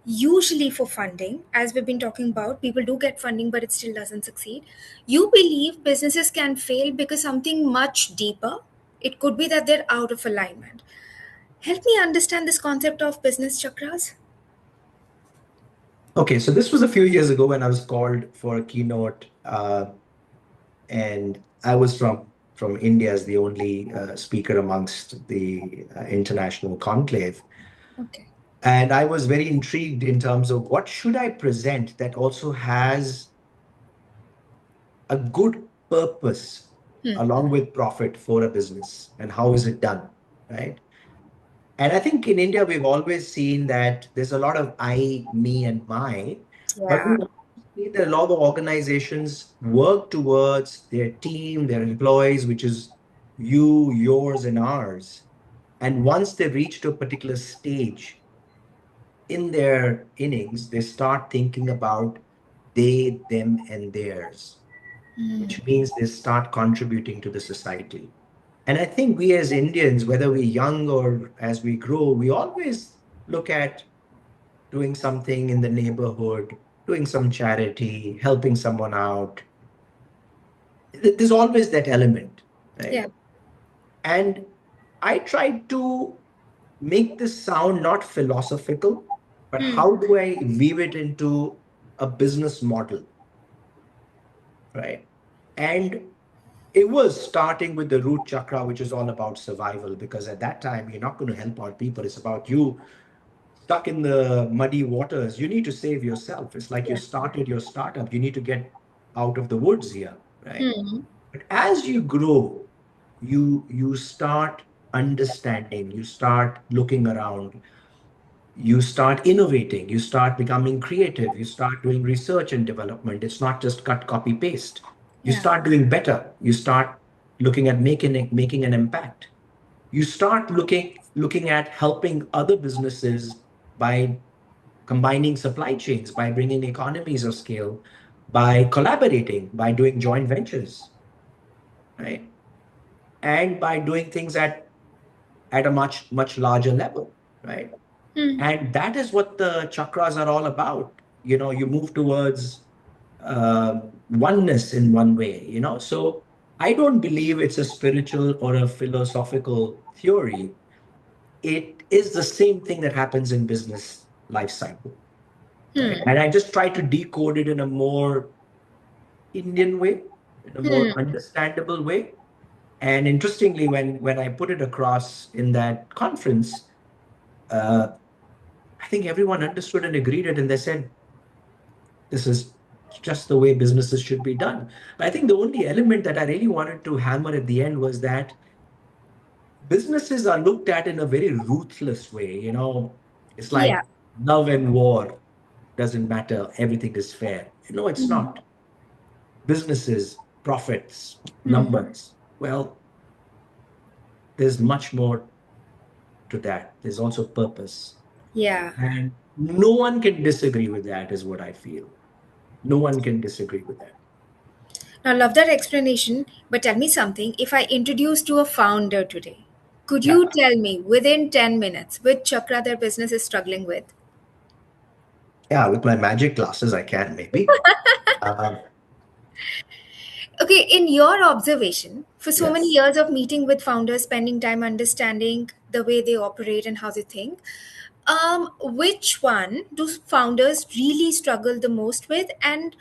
usually for funding. As we've been talking about, people do get funding but it still doesn't succeed. You believe businesses can fail because something much deeper. It could be that they're out of alignment. Help me understand this concept of business chakras. Okay, so this was a few years ago when I was called for a keynote, and I was from India as the only speaker amongst the international conclave. Okay. And I was very intrigued in terms of what should I present that also has a good purpose Hmm. along with profit for a business, and how is it done, right? And I think in India, we've always seen that there's a lot of I, me, and my, but we Yeah. also see that a lot of organizations work towards their team, their employees, which is you, yours, and ours. And once they reach to a particular stage in their innings, they start thinking about they, them, and theirs, which means they start contributing to the society. And I think we as Indians, whether we're young or as we grow, we always look at doing something in the neighborhood, doing some charity, helping someone out. There's always that element, Yeah. right? And I try to make this sound not philosophical, but Hmm. how do I weave it into a business model, right? And it was starting with the root chakra, which is all about survival, because at that time, you're not going to help out people. It's about you stuck in the muddy waters. You need to save yourself. It's like you Yeah. started your startup. You need to get out of the woods here, right? Hmm. But as you grow, you start understanding, you start looking around, you start innovating, you start becoming creative, you start doing research and development. It's not just cut, copy, paste. You Yeah. start doing better. You start looking at making an impact. You start looking at helping other businesses by combining supply chains, by bringing economies of scale, by collaborating, by doing joint ventures, right? And by doing things at a much larger level, right? Hmm. And that is what the chakras are all about. You move towards oneness in one way. So I don't believe it's a spiritual or a philosophical theory. It is the same thing that happens in business life cycle, right? Hmm. And I just try to decode it in a more Indian way, in a more Hmm. understandable way. And interestingly, when I put it across in that conference, uh, I think everyone understood and agreed it, and they said this is just the way businesses should be done. But I think the only element that I really wanted to hammer at the end was that businesses are looked at in a very ruthless way. It's Yeah. like love and war doesn't matter, everything is fair. No, it's Hmm. not. Businesses, profits, Hmm. numbers. Well, there's much more to that. There's also purpose. Yeah. And no one can disagree with that, is what I feel. No one can disagree with that. Now, love that explanation, but tell me something. If I introduce to a founder today, could Yeah. you tell me within 10 minutes which chakra their business is struggling with? Yeah, with my magic glasses, I can maybe. Uh, Okay, in your observation, for so many yes. years of meeting with founders, spending time understanding the way they operate and how they think, which one do founders really struggle the most with? And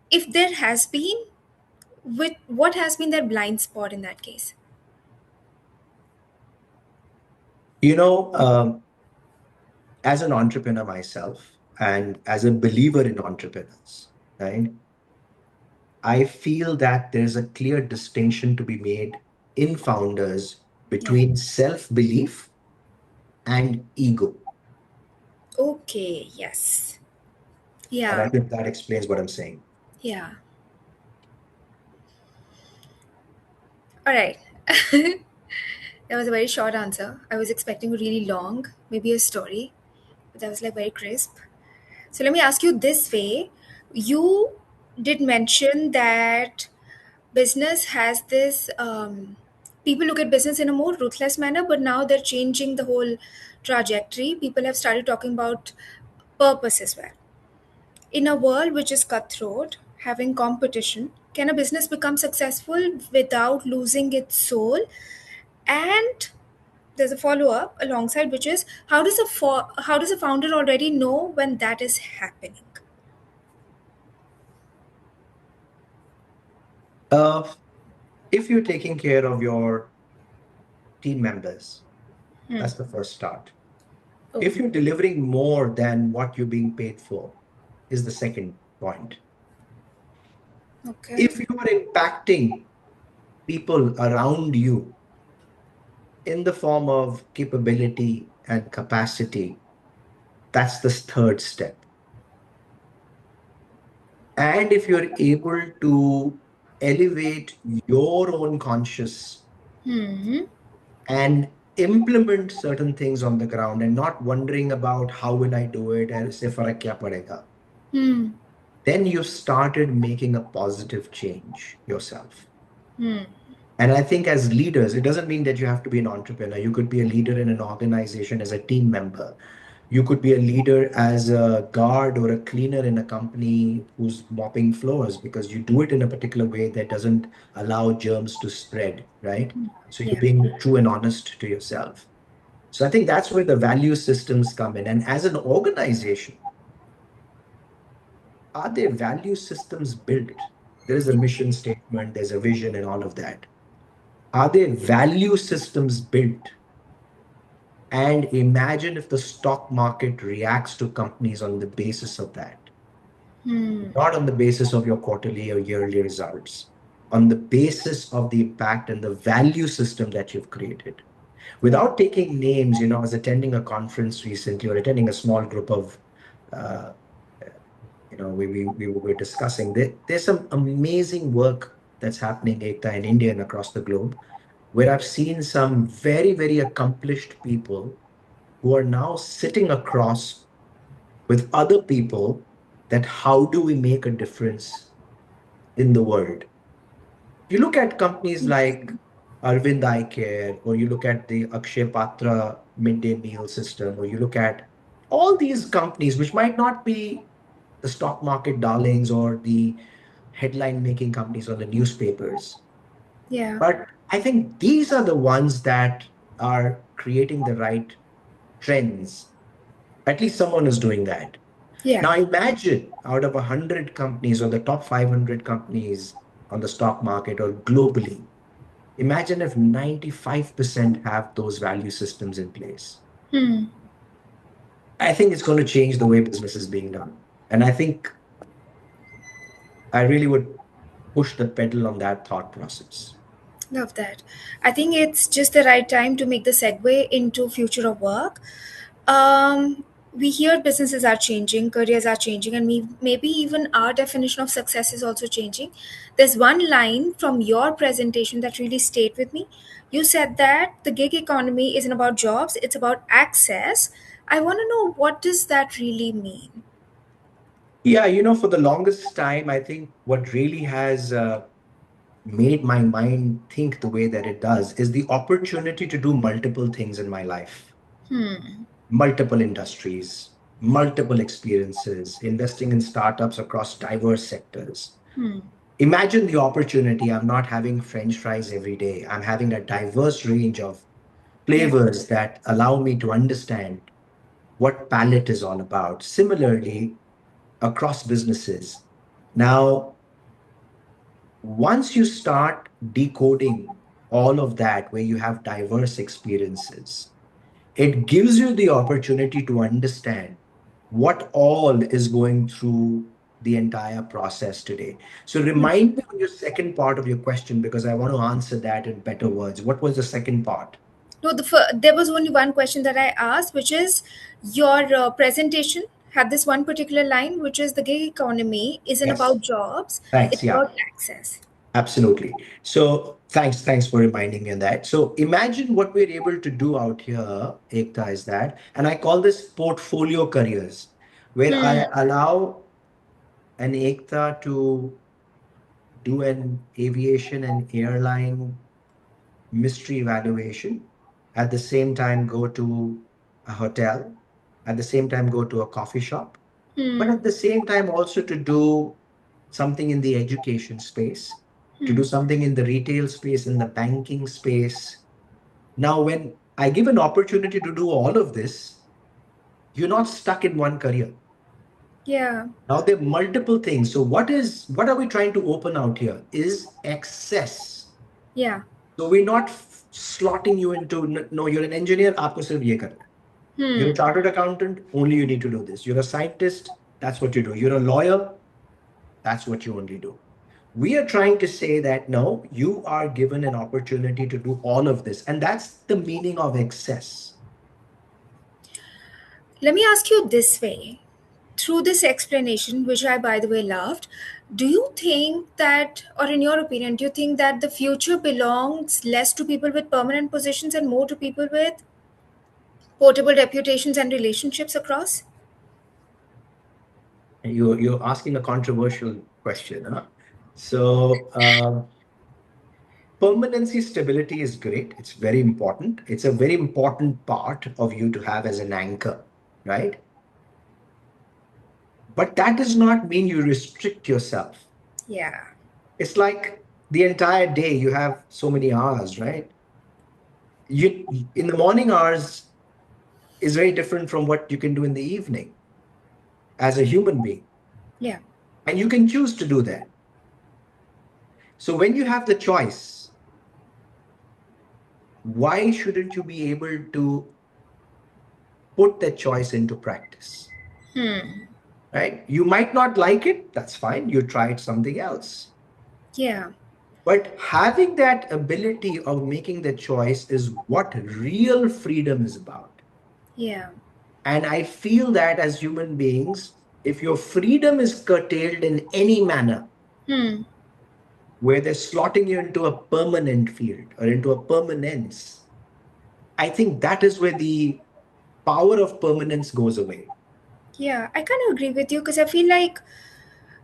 if there has been, with what has been their blind spot in that case? You know, as an entrepreneur myself and as a believer in entrepreneurs, right, I feel that there's a clear distinction to be made in founders Yeah. between self-belief and ego. Okay, yes. And I Yeah, think that explains what I'm saying. yeah. All right. That was a very short answer. I was expecting really long, maybe a story, but that was like very crisp. So let me ask you this way. You did mention that business has this, people look at business in a more ruthless manner, but now they're changing the whole trajectory. People have started talking about purpose as well. In a world which is cutthroat, having competition, can a business become successful without losing its soul? And there's a follow up alongside, which is how does a founder already know when that is happening? Uh, if you're taking care of your team members, Hmm. that's the first start. Oh, If you're delivering more than what you're being paid for, is the second point. okay. If you are impacting people around you in the form of capability and capacity, that's the third step. And if you're able to elevate your own conscious Hmm. and implement certain things on the ground and not wondering about how will I do it and se farak kya padega, Hmm. then you've started making a positive change yourself. Hmm. And I think as leaders, it doesn't mean that you have to be an entrepreneur. You could be a leader in an organization as a team member. You could be a leader as a guard or a cleaner in a company who's mopping floors because you do it in a particular way that doesn't allow germs to spread, right? So you're Yeah. being true and honest to yourself. So I think that's where the value systems come in. And as an organization, are there value systems built? There is a mission statement, there's a vision, and all of that. Are there value systems built? And imagine if the stock market reacts to companies on the basis of that, Hmm. not on the basis of your quarterly or yearly results, on the basis of the impact and the value system that you've created. Yeah. Without taking names, I was attending a conference recently or attending a small group of uh, we were discussing there's some amazing work that's happening Ekta in India and across the globe, where I've seen some very, very accomplished people who are now sitting across with other people that how do we make a difference in the world. You look at companies like Arvind Eye Care, or you look at the Akshay Patra midday meal system, or you look at all these companies, which might not be the stock market darlings or the headline making companies on the newspapers. Yeah. But I think these are the ones that are creating the right trends. At least someone is doing that. Yeah. Now imagine out of 100 companies or the top 500 companies on the stock market or globally, imagine if 95% have those value systems in place. Hmm. I think it's going to change the way business is being done. And I think I really would push the pedal on that thought process. Love that. I think it's just the right time to make the segue into future of work. We hear businesses are changing, careers are changing, and maybe even our definition of success is also changing. There's one line from your presentation that really stayed with me. You said that the gig economy isn't about jobs, it's about access. I want to know, what does that really mean? Yeah, for the longest time, I think what really has made my mind think the way that it does is the opportunity to do multiple things in my life, Hmm. multiple industries. multiple experiences, investing in startups across diverse sectors. Hmm. Imagine the opportunity. I'm not having French fries every day. I'm having a diverse range of Yeah. flavors that allow me to understand what palette is all about. Similarly, across businesses. Now, once you start decoding all of that, where you have diverse experiences, it gives you the opportunity to understand what all is going through the entire process today. So, remind me on your second part of your question because I want to answer that in better words. What was the second part? No, there was only one question that I asked, which is your presentation had this one particular line, which is the gig economy isn't Yes. about jobs, Thanks. it's Yeah. about access. Absolutely. So thanks for reminding me of that. So imagine what we're able to do out here, Ekta, is that, and I call this portfolio careers, where Hmm. I allow an Ekta to do an aviation and airline mystery evaluation, at the same time go to a hotel, at the same time go to a coffee shop, but Hmm. at the same time also to do something in the education space, to Hmm. do something in the retail space, in the banking space. Now, when I give an opportunity to do all of this, you're not stuck in one career. Yeah. Now there are multiple things. So what are we trying to open out here is access. Yeah. So we're not slotting you into no, you're an engineer, aapko sirf ye karna hai. You're a Hmm. chartered accountant, only you need to do this. You're a scientist, that's what you do. You're a lawyer, that's what you only do. We are trying to say that no, you are given an opportunity to do all of this. And that's the meaning of excess. Let me ask you this way. Through this explanation, which I, by the way, loved, do you think that, or in your opinion, do you think that the future belongs less to people with permanent positions and more to people with portable reputations and relationships across? You're asking a controversial question, huh? So, permanency stability is great. It's very important. It's a very important part of you to have as an anchor, right? But that does not mean you restrict yourself. Yeah. It's like the entire day you have so many hours, right? You in the morning hours is very different from what you can do in the evening as a human being. Yeah. And you can choose to do that. So when you have the choice, why shouldn't you be able to put that choice into practice? Hmm. Right? You might not like it, that's fine. You tried something else. Yeah. But having that ability of making the choice is what real freedom is about. Yeah. And I feel that as human beings, if your freedom is curtailed in any manner, Hmm. where they're slotting you into a permanent field or into a permanence, I think that is where the power of permanence goes away. Yeah. I kind of agree with you because I feel like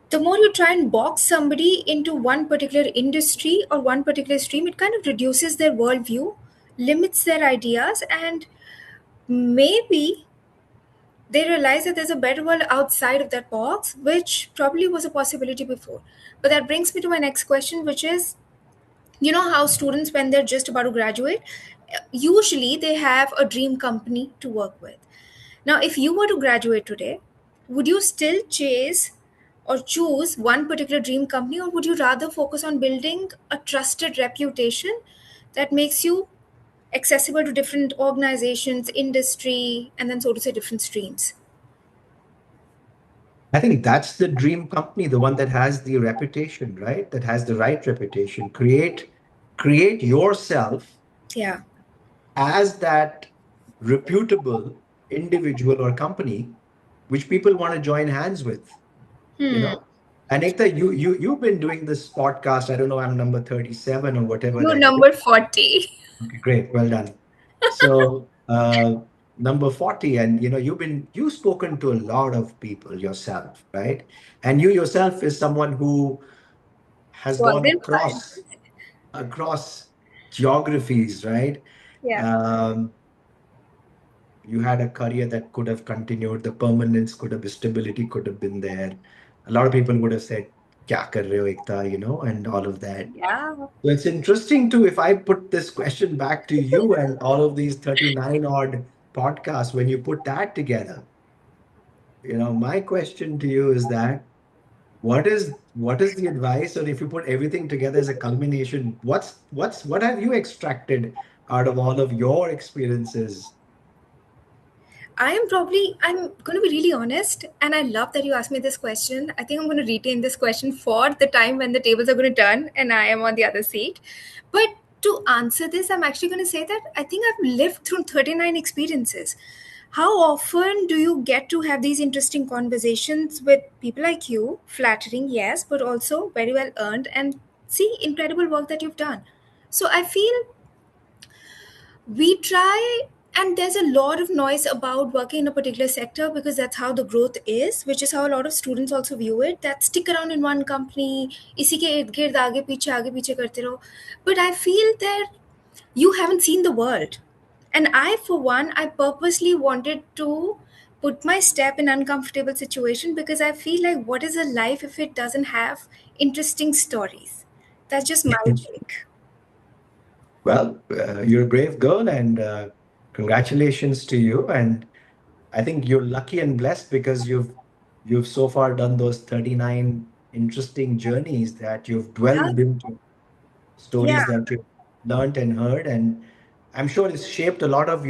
the more you try and box somebody into one particular industry or one particular stream, it kind of reduces their worldview, limits their ideas, and maybe they realize that there's a better world outside of that box, which probably was a possibility before. But that brings me to my next question, which is, you know how students, when they're just about to graduate, usually they have a dream company to work with. Now, if you were to graduate today, would you still chase or choose one particular dream company, or would you rather focus on building a trusted reputation that makes you accessible to different organizations, industry, and then so to say different streams? I think that's the dream company, the one that has the reputation, right? That has the right reputation. Create yourself Yeah. as that reputable individual or company which people want to join hands with, you Hmm. know. And Ekta, you've been doing this podcast. I don't know, I'm number 37 or whatever No, that is. number 40. Okay, great. Well done. So, number 40, and you've spoken to a lot of people yourself, right? And you yourself is someone who has More gone than five. across geographies, right? Yeah. Um, you had a career that could have continued, the permanence could have, stability could have been there. A lot of people would have said, Kya kar rahe ho ekta, and all of that. Yeah. So it's interesting too, if I put this question back to you and all of these 39 odd podcasts, when you put that together, my question to you is that what is the advice, or if you put everything together as a culmination, what have you extracted out of all of your experiences? I'm going to be really honest, and I love that you asked me this question. I think I'm going to retain this question for the time when the tables are going to turn and I am on the other seat. But to answer this, I'm actually going to say that I think I've lived through 39 experiences. How often do you get to have these interesting conversations with people like you? Flattering, yes, but also very well earned, and see incredible work that you've done. So I feel we try, and there's a lot of noise about working in a particular sector because that's how the growth is, which is how a lot of students also view it, that stick around in one company, इसी के इर्द गिर्द आगे पीछे करते रहो. But I feel that you haven't seen the world. And I, for one, I purposely wanted to put my step in uncomfortable situation because I feel like, what is a life if it doesn't have interesting stories? That's just my take. Well, you're a brave girl, and congratulations to you. And I think you're lucky and blessed because you've so far done those 39 interesting journeys that you've Yeah. dwelled into, Yeah. stories that you've learned and heard. And I'm sure it's shaped a lot of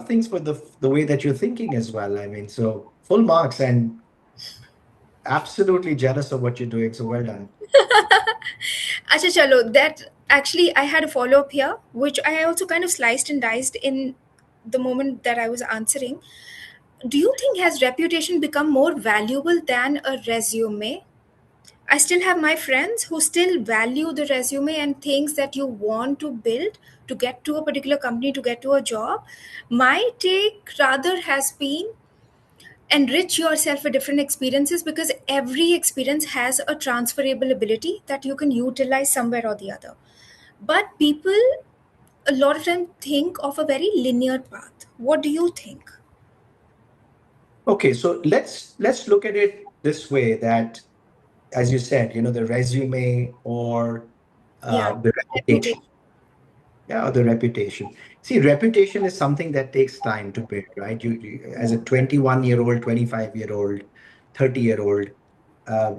things for the way that you're thinking as well. I mean, so full marks, and absolutely jealous of what you're doing. So well done. Acha chalo, that actually I had a follow up here, which I also kind of sliced and diced in the moment that I was answering. Do you think has reputation become more valuable than a resume? I still have my friends who still value the resume and things that you want to build to get to a particular company, to get to a job. My take rather has been enrich yourself with different experiences because every experience has a transferable ability that you can utilize somewhere or the other. But people a lot of time think of a very linear path. What do you think? Okay, so let's look at it this way, that as you said, the resume or Yeah, the reputation. reputation. Yeah, or the reputation. See, reputation is something that takes time to build, right? As a 21-year-old, 25-year-old, 30-year-old, uh,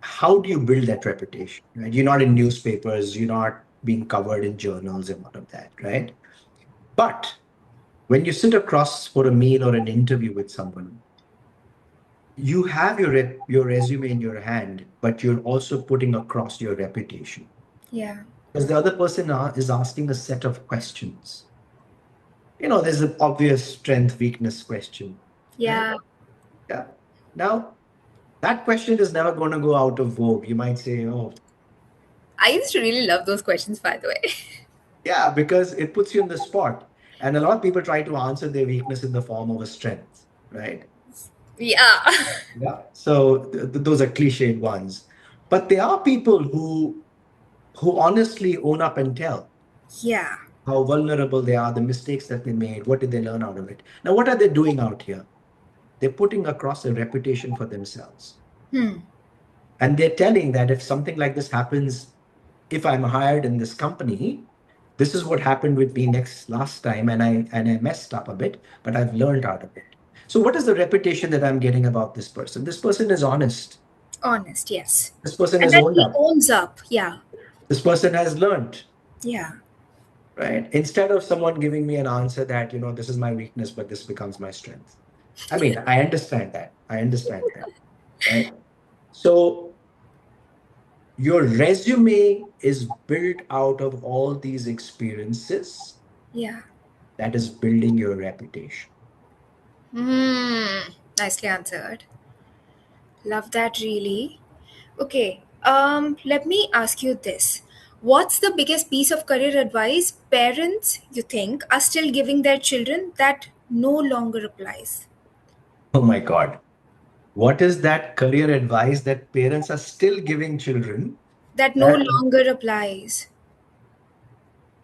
how do you build that reputation, right? You're not in newspapers, you're not being covered in journals and all of that, right? But when you sit across for a meal or an interview with someone, you have your resume in your hand, but you're also putting across your reputation. Yeah, Because the other person is asking a set of questions. There's an obvious strength, weakness question, right? yeah. Yeah. Now, that question is never going to go out of vogue. You might say, oh, I used to really love those questions, by the way. yeah, because it puts you in the spot. And a lot of people try to answer their weakness in the form of a strength, right? Yeah. Yeah. So those are cliched ones. But there are people who honestly own up and tell Yeah. how vulnerable they are, the mistakes that they made, what did they learn out of it. Now, what are they doing out here? They're putting across a reputation for themselves. Hmm. And they're telling that if something like this happens, if I'm hired in this company, this is what happened with me next last time, and I messed up a bit, but I've learned out of it. So what is the reputation that I'm getting about this person? This person is honest. Honest, yes. This person And has that owned he up. owns up. Yeah. This person has learned, Yeah. right? Instead of someone giving me an answer that, this is my weakness, but this becomes my strength. I mean, I understand that. I understand that, right? So your resume is built out of all these experiences Yeah. that is building your reputation. Hmm. Nicely answered. Love that really. Okay. Let me ask you this. What's the biggest piece of career advice parents you think are still giving their children that no longer applies? Oh my God. What is that career advice that parents are still giving children That no that, longer applies.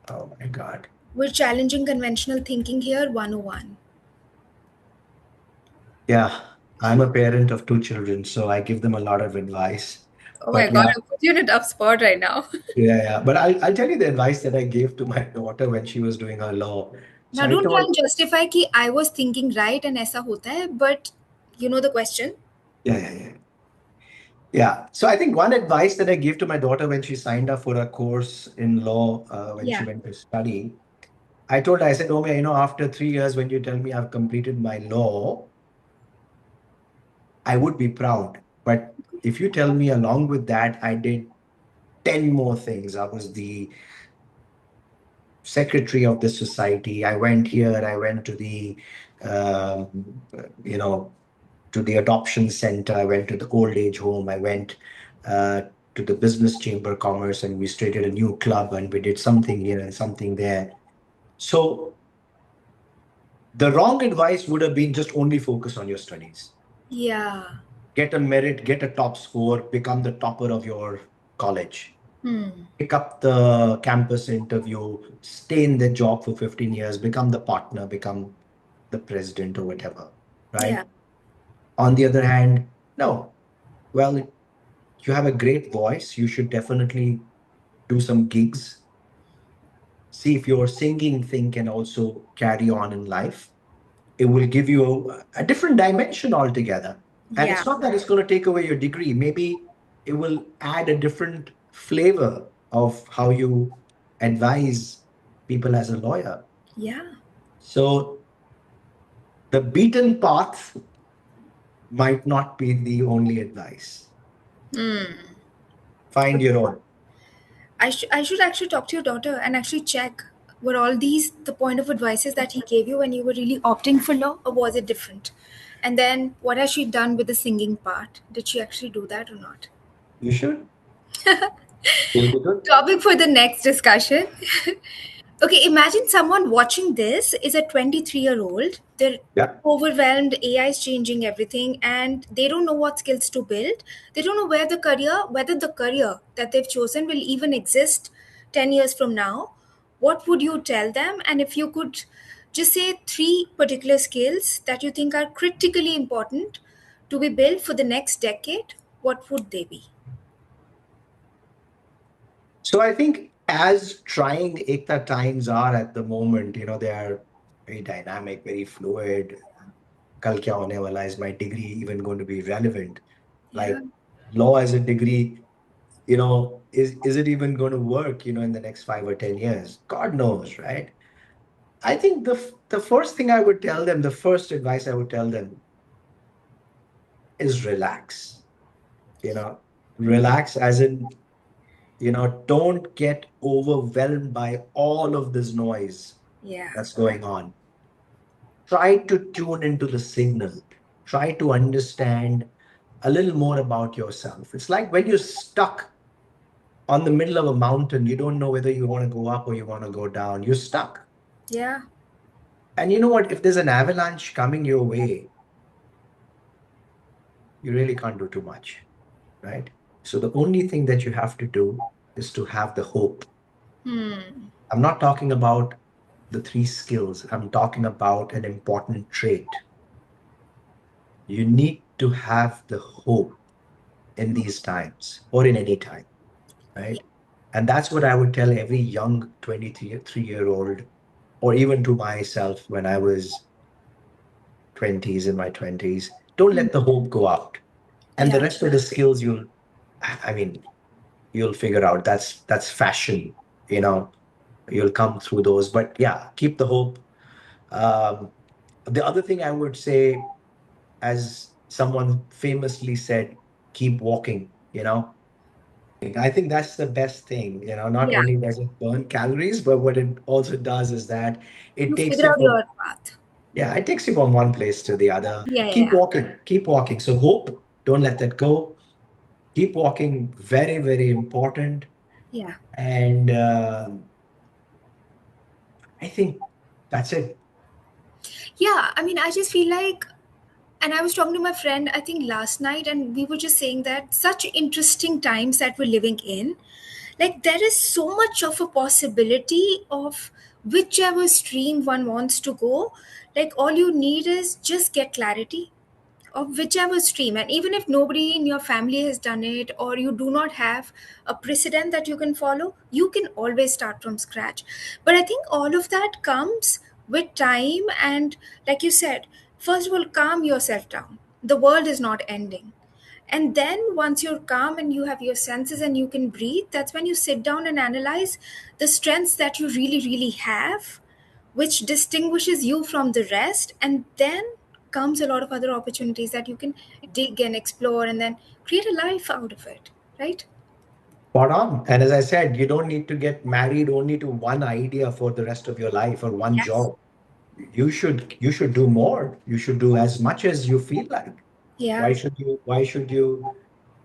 oh my God. We're challenging conventional thinking here 101. Yeah, I'm a parent of two children, so I give them a lot of advice. Oh my But God, yeah, I put you in a tough spot right now. yeah. But I'll tell you the advice that I gave to my daughter when she was doing her law. So Now, I don't try told, and justify कि I was thinking right and ऐसा होता है, but you know the question? yeah, yeah, yeah. Yeah. So I think one advice that I gave to my daughter when she signed up for a course in law, when she Yeah. went to study, I told her, I said, Omia, after 3 years, when you tell me I've completed my law, I would be proud. But if you tell me along with that, I did 10 more things. I was the secretary of the society. I went here, I went to you know, to the adoption center. I went to the old age home. I went uh, to the business chamber commerce and we started a new club and we did something here and something there. So the wrong advice would have been just only focus on your studies. Yeah. Get a merit, get a top score, become the topper of your college. Hmm. Pick up the campus interview, stay in the job for 15 years, become the partner, become the president or whatever, Yeah. right? On the other hand, no, well, you have a great voice. You should definitely do some gigs. See if your singing thing can also carry on in life. It will give you a different dimension altogether. And Yeah. it's not that it's going to take away your degree. Maybe it will add a different flavor of how you advise people as a lawyer. Yeah. So the beaten path might not be the only advice. Find your own. I should actually talk to your daughter and actually check were all these the point of advices that he gave you when you were really opting for law, or was it different? And then what has she done with the singing part? Did she actually do that or not? You should. You'll be good. Topic for the next discussion. Okay, imagine someone watching this is a 23-year-old. They're Yeah. overwhelmed, AI is changing everything, and they don't know what skills to build. They don't know whether the career that they've chosen will even exist 10 years from now. What would you tell them? And if you could just say three particular skills that you think are critically important to be built for the next decade, what would they be? So I think as trying Ekta times are at the moment, they are very dynamic, very fluid. Kal kya hone wala, is my degree even going to be relevant? Yeah, Like law as a degree, is it even going to work, in the next 5 or 10 years? God knows, right? I think the first thing I would tell them, the first advice I would tell them is relax. Relax as in, don't get overwhelmed by all of this noise yeah, that's going on. Try to tune into the signal. Try to understand a little more about yourself. It's like when you're stuck on the middle of a mountain, you don't know whether you want to go up or you want to go down. You're stuck. yeah, And you know what? If there's an avalanche coming your way, you really can't do too much, right? So the only thing that you have to do is to have the hope. I'm not talking about the three skills. I'm talking about an important trait. You need to have the hope in these times or in any time, yeah, right? And that's what I would tell every young 23-year-old, or even to myself when I was 20s, in my 20s. Don't let the hope go out. And the yeah, rest of the skills I mean, you'll figure out. That's fashion, you know. You'll come through those. But yeah, keep the hope. Um, the other thing I would say, as someone famously said, keep walking. I think that's the best thing. Not yeah. only does it burn calories, but what it also does is that it You takes figure you out from, your path. yeah, it takes you from one place to the other. Yeah, yeah, Keep yeah. walking, keep walking. So hope, don't let that go. Keep walking, very, very important. Yeah. And I think that's it. Yeah, I mean, I just feel like, and I was talking to my friend, I think last night, and we were just saying that such interesting times that we're living in. Like, there is so much of a possibility of whichever stream one wants to go. Like, all you need is just get clarity of whichever stream. And even if nobody in your family has done it, or you do not have a precedent that you can follow, you can always start from scratch. But I think all of that comes with time. And like you said, first of all, calm yourself down. The world is not ending. And then once you're calm and you have your senses and you can breathe, that's when you sit down and analyze the strengths that you really, really have, which distinguishes you from the rest. And then comes a lot of other opportunities that you can dig and explore and then create a life out of it, right? Spot on. And as I said, you don't need to get married only to one idea for the rest of your life or one Yes. job. You should do more. You should do as much as you feel like. Yeah. Why should you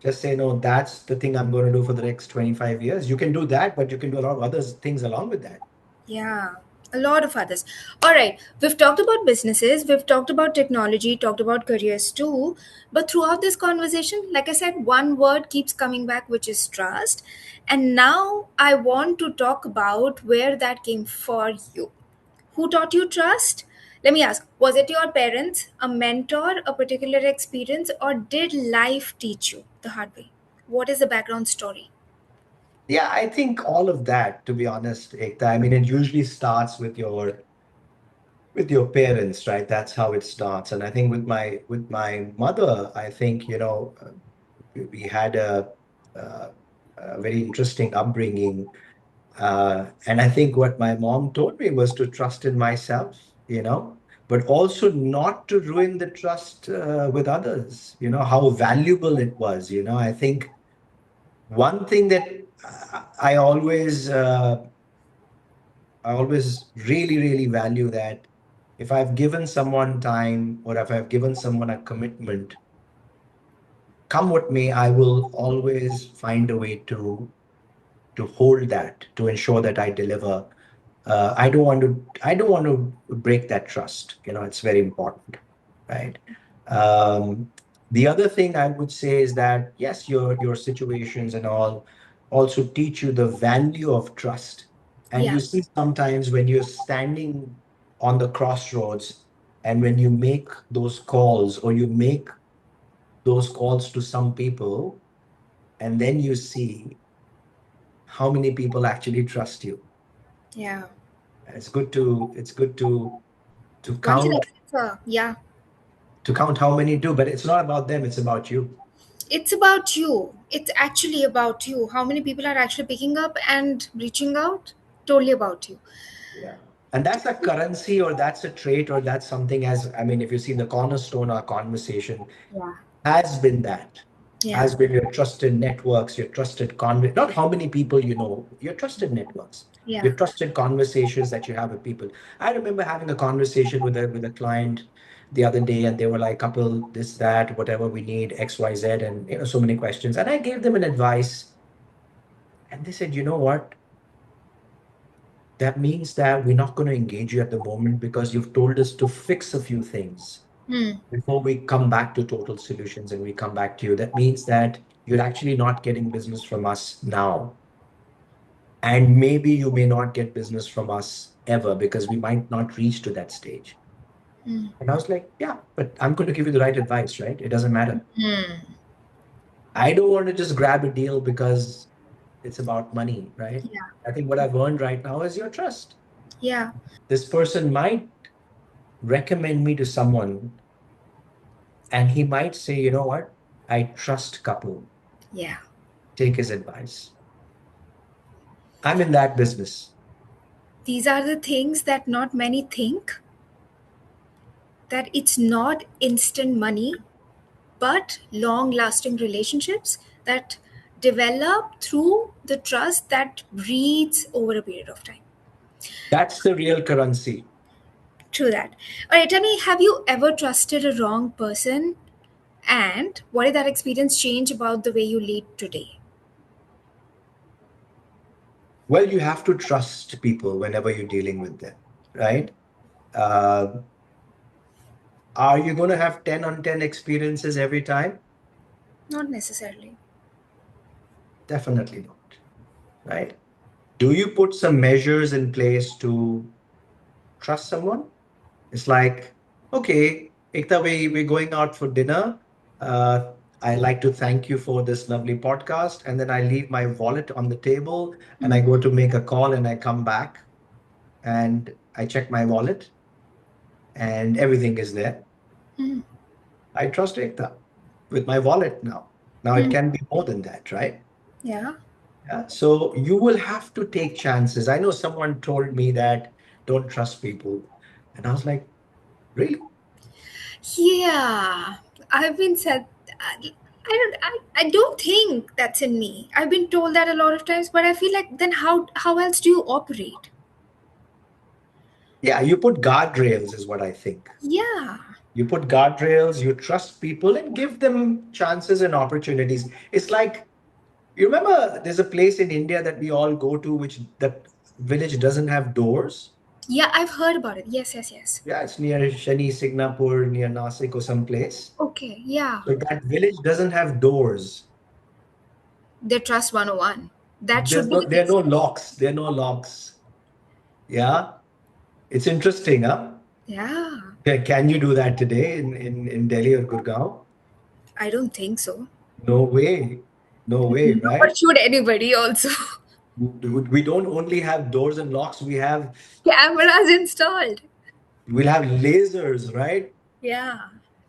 just say, no, that's the thing I'm going to do for the next 25 years? You can do that, but you can do a lot of other things along with that. Yeah, a lot of others. All right, we've talked about businesses, we've talked about technology, talked about careers too. But throughout this conversation, like I said, one word keeps coming back, which is trust. And now I want to talk about where that came for you. Who taught you trust? Let me ask, was it your parents, a mentor, a particular experience, or did life teach you the hard way? What is the background story? Yeah, I think all of that, to be honest, Ekta. I mean, it usually starts with your parents, right? That's how it starts. And I think with my mother, I think, we had uh, a very interesting upbringing. And I think what my mom told me was to trust in myself, but also not to ruin the trust with others, how valuable it was. I think one thing that I always really, really value that if I've given someone time or if I've given someone a commitment, come what may, I will always find a way to hold that, to ensure that I deliver. I don't want to break that trust. It's very important, right? Um, the other thing I would say is that yes, your situations and all also teach you the value of trust. And Yeah, you see sometimes when you're standing on the crossroads and when you make those calls or you make those calls to some people, and then you see how many people actually trust you. yeah. It's good to One can count yeah. how many do, but it's not about them, it's about you. It's about you. It's actually about you. How many people are actually picking up and reaching out? Totally about you. Yeah. And that's a currency or that's a trait or that's something, as I mean, if you see the cornerstone of our conversation Yeah. has been that, Yeah. has been your trusted networks, your trusted not how many people you know, your trusted networks, Yeah. your trusted conversations that you have with people. I remember having a conversation with a client the other day, and they were like, couple this, that, whatever we need, XYZ, and so many questions. And I gave them an advice, and they said, you know what? That means that we're not going to engage you at the moment because you've told us to fix a few things Hmm. before we come back to total solutions and we come back to you. That means that you're actually not getting business from us now. And maybe you may not get business from us ever because we might not reach to that stage. Hmm. And I was like, yeah, but I'm going to give you the right advice, right? It doesn't matter. Hmm. I don't want to just grab a deal because it's about money, right? Yeah. I think what I've earned right now is your trust. Yeah. This person might recommend me to someone and he might say, you know what? I trust Kapil. Yeah. Take his advice. I'm in that business. These are the things that not many think, that it's not instant money, but long lasting relationships that develop through the trust that breeds over a period of time. That's the real currency. True that. All right, tell me, have you ever trusted a wrong person? And what did that experience change about the way you lead today? Well, you have to trust people whenever you're dealing with them, right? Uh, are you going to have 10 on 10 experiences every time? Not necessarily. Definitely not, right? Do you put some measures in place to trust someone? It's like, okay, Ekta, we're going out for dinner. Uh, I like to thank you for this lovely podcast. And then I leave my wallet on the table and I Hmm. go to make a call and I come back and I check my wallet and everything is there. Hmm. I trust Ekta with my wallet now. Now it Hmm. can be more than that, right? Yeah. Yeah. So you will have to take chances. I know someone told me that don't trust people. And I was like, really? Yeah, I've been said. I don't think that's in me. I've been told that a lot of times, but I feel like then how else do you operate? Yeah, you put guardrails, is what I think. Yeah, You put guardrails, you trust people and give them chances and opportunities. It's like, you remember there's a place in India that we all go to, which that village doesn't have doors. yeah, I've heard about it. Yes, yes, yes. Yeah, it's near Shani Signapur, near Nasik or someplace. Okay, yeah. So that village doesn't have doors. They trust 101. That should be the There are case. no locks. There are no locks. Yeah. It's interesting, huh? Yeah, Can you do that today in Delhi or Gurgaon? I don't think so. No way. No way, Nor right? should anybody also. We don't only have doors and locks, Cameras installed. we'll have lasers, right? Yeah,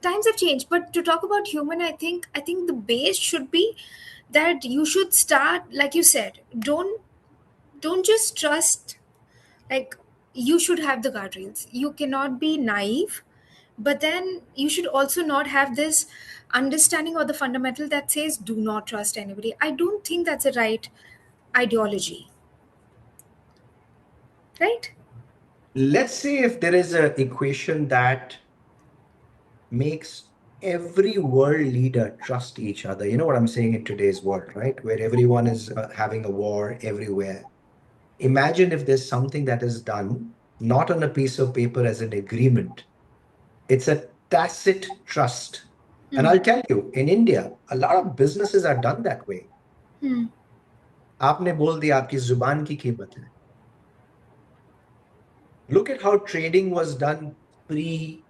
times have changed, but to talk about human, I think the base should be that you should start, like you said, don't just trust. Like, you should have the guardrails. You cannot be naive, but then you should also not have this understanding or the fundamental that says do not trust anybody. I don't think that's a right ideology, right? Let's say if there is an equation that makes every world leader trust each other. You know what I'm saying in today's world, right? Where everyone is having a war everywhere. Imagine if there's something that is done not on a piece of paper as an agreement. It's a tacit trust. And Hmm. I'll tell you, in India, a lot of businesses are done that way. Hmm. आपने बोल दिया आपकी जुबान की कीमत है. Look at how trading was done pre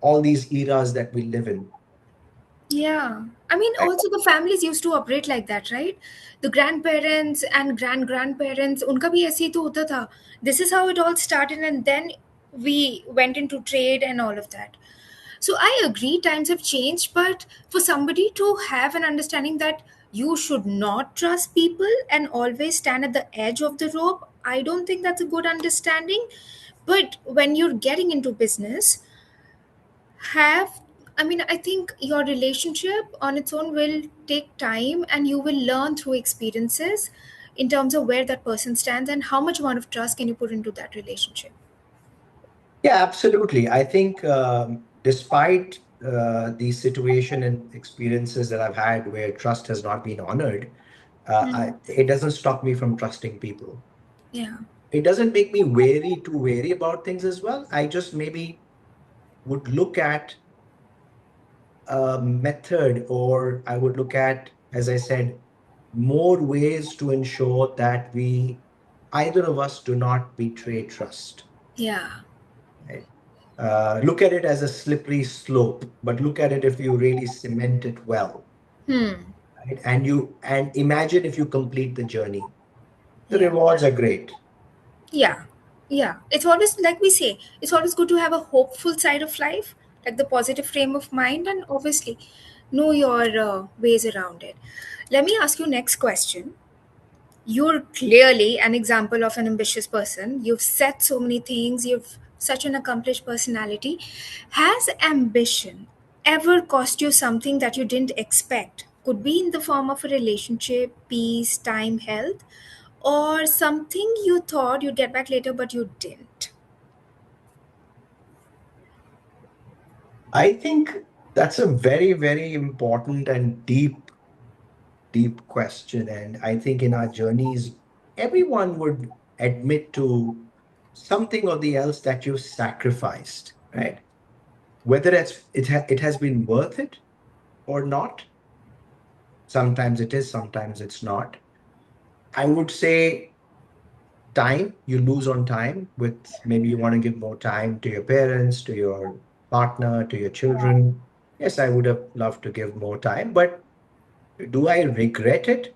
all these eras that we live in. Yeah. I mean, Right? also the families used to operate like that, right? The grandparents and grandparents, उनका भी ऐसे ही तो होता था. This is how it all started, and then we went into trade and all of that. So I agree, times have changed, but for somebody to have an understanding that you should not trust people and always stand at the edge of the rope, I don't think that's a good understanding. But when you're getting into business, have I mean, I think your relationship on its own will take time and you will learn through experiences in terms of where that person stands and how much amount of trust can you put into that relationship. Yeah, absolutely. I think despite the situation and experiences that I've had where trust has not been honored, Hmm. it doesn't stop me from trusting people. Yeah. It doesn't make me too wary about things as well. I just maybe would look at a method, or I would look at, as I said, more ways to ensure that either of us do not betray trust. Yeah. Right? Look at it as a slippery slope, but look at it if you really cement it well, Hmm. right? And imagine if you complete the journey. The Yeah. rewards are great. Yeah. Yeah. It's always, like we say, it's always good to have a hopeful side of life, like the positive frame of mind, and obviously know your ways around it. Let me ask you next question. You're clearly an example of an ambitious person. You've said so many things, you've such an accomplished personality. Has ambition ever cost you something that you didn't expect? Could be in the form of a relationship, peace, time, health, or something you thought you'd get back later but you didn't. I think that's a very, very important and deep question. And I think in our journeys, everyone would admit to something or the else that you sacrificed, right? Whether it has been worth it or not. Sometimes it is, sometimes it's not. I would say time, you lose on time with maybe you want to give more time to your parents, to your partner, to your children. Yes, I would have loved to give more time, but do I regret it?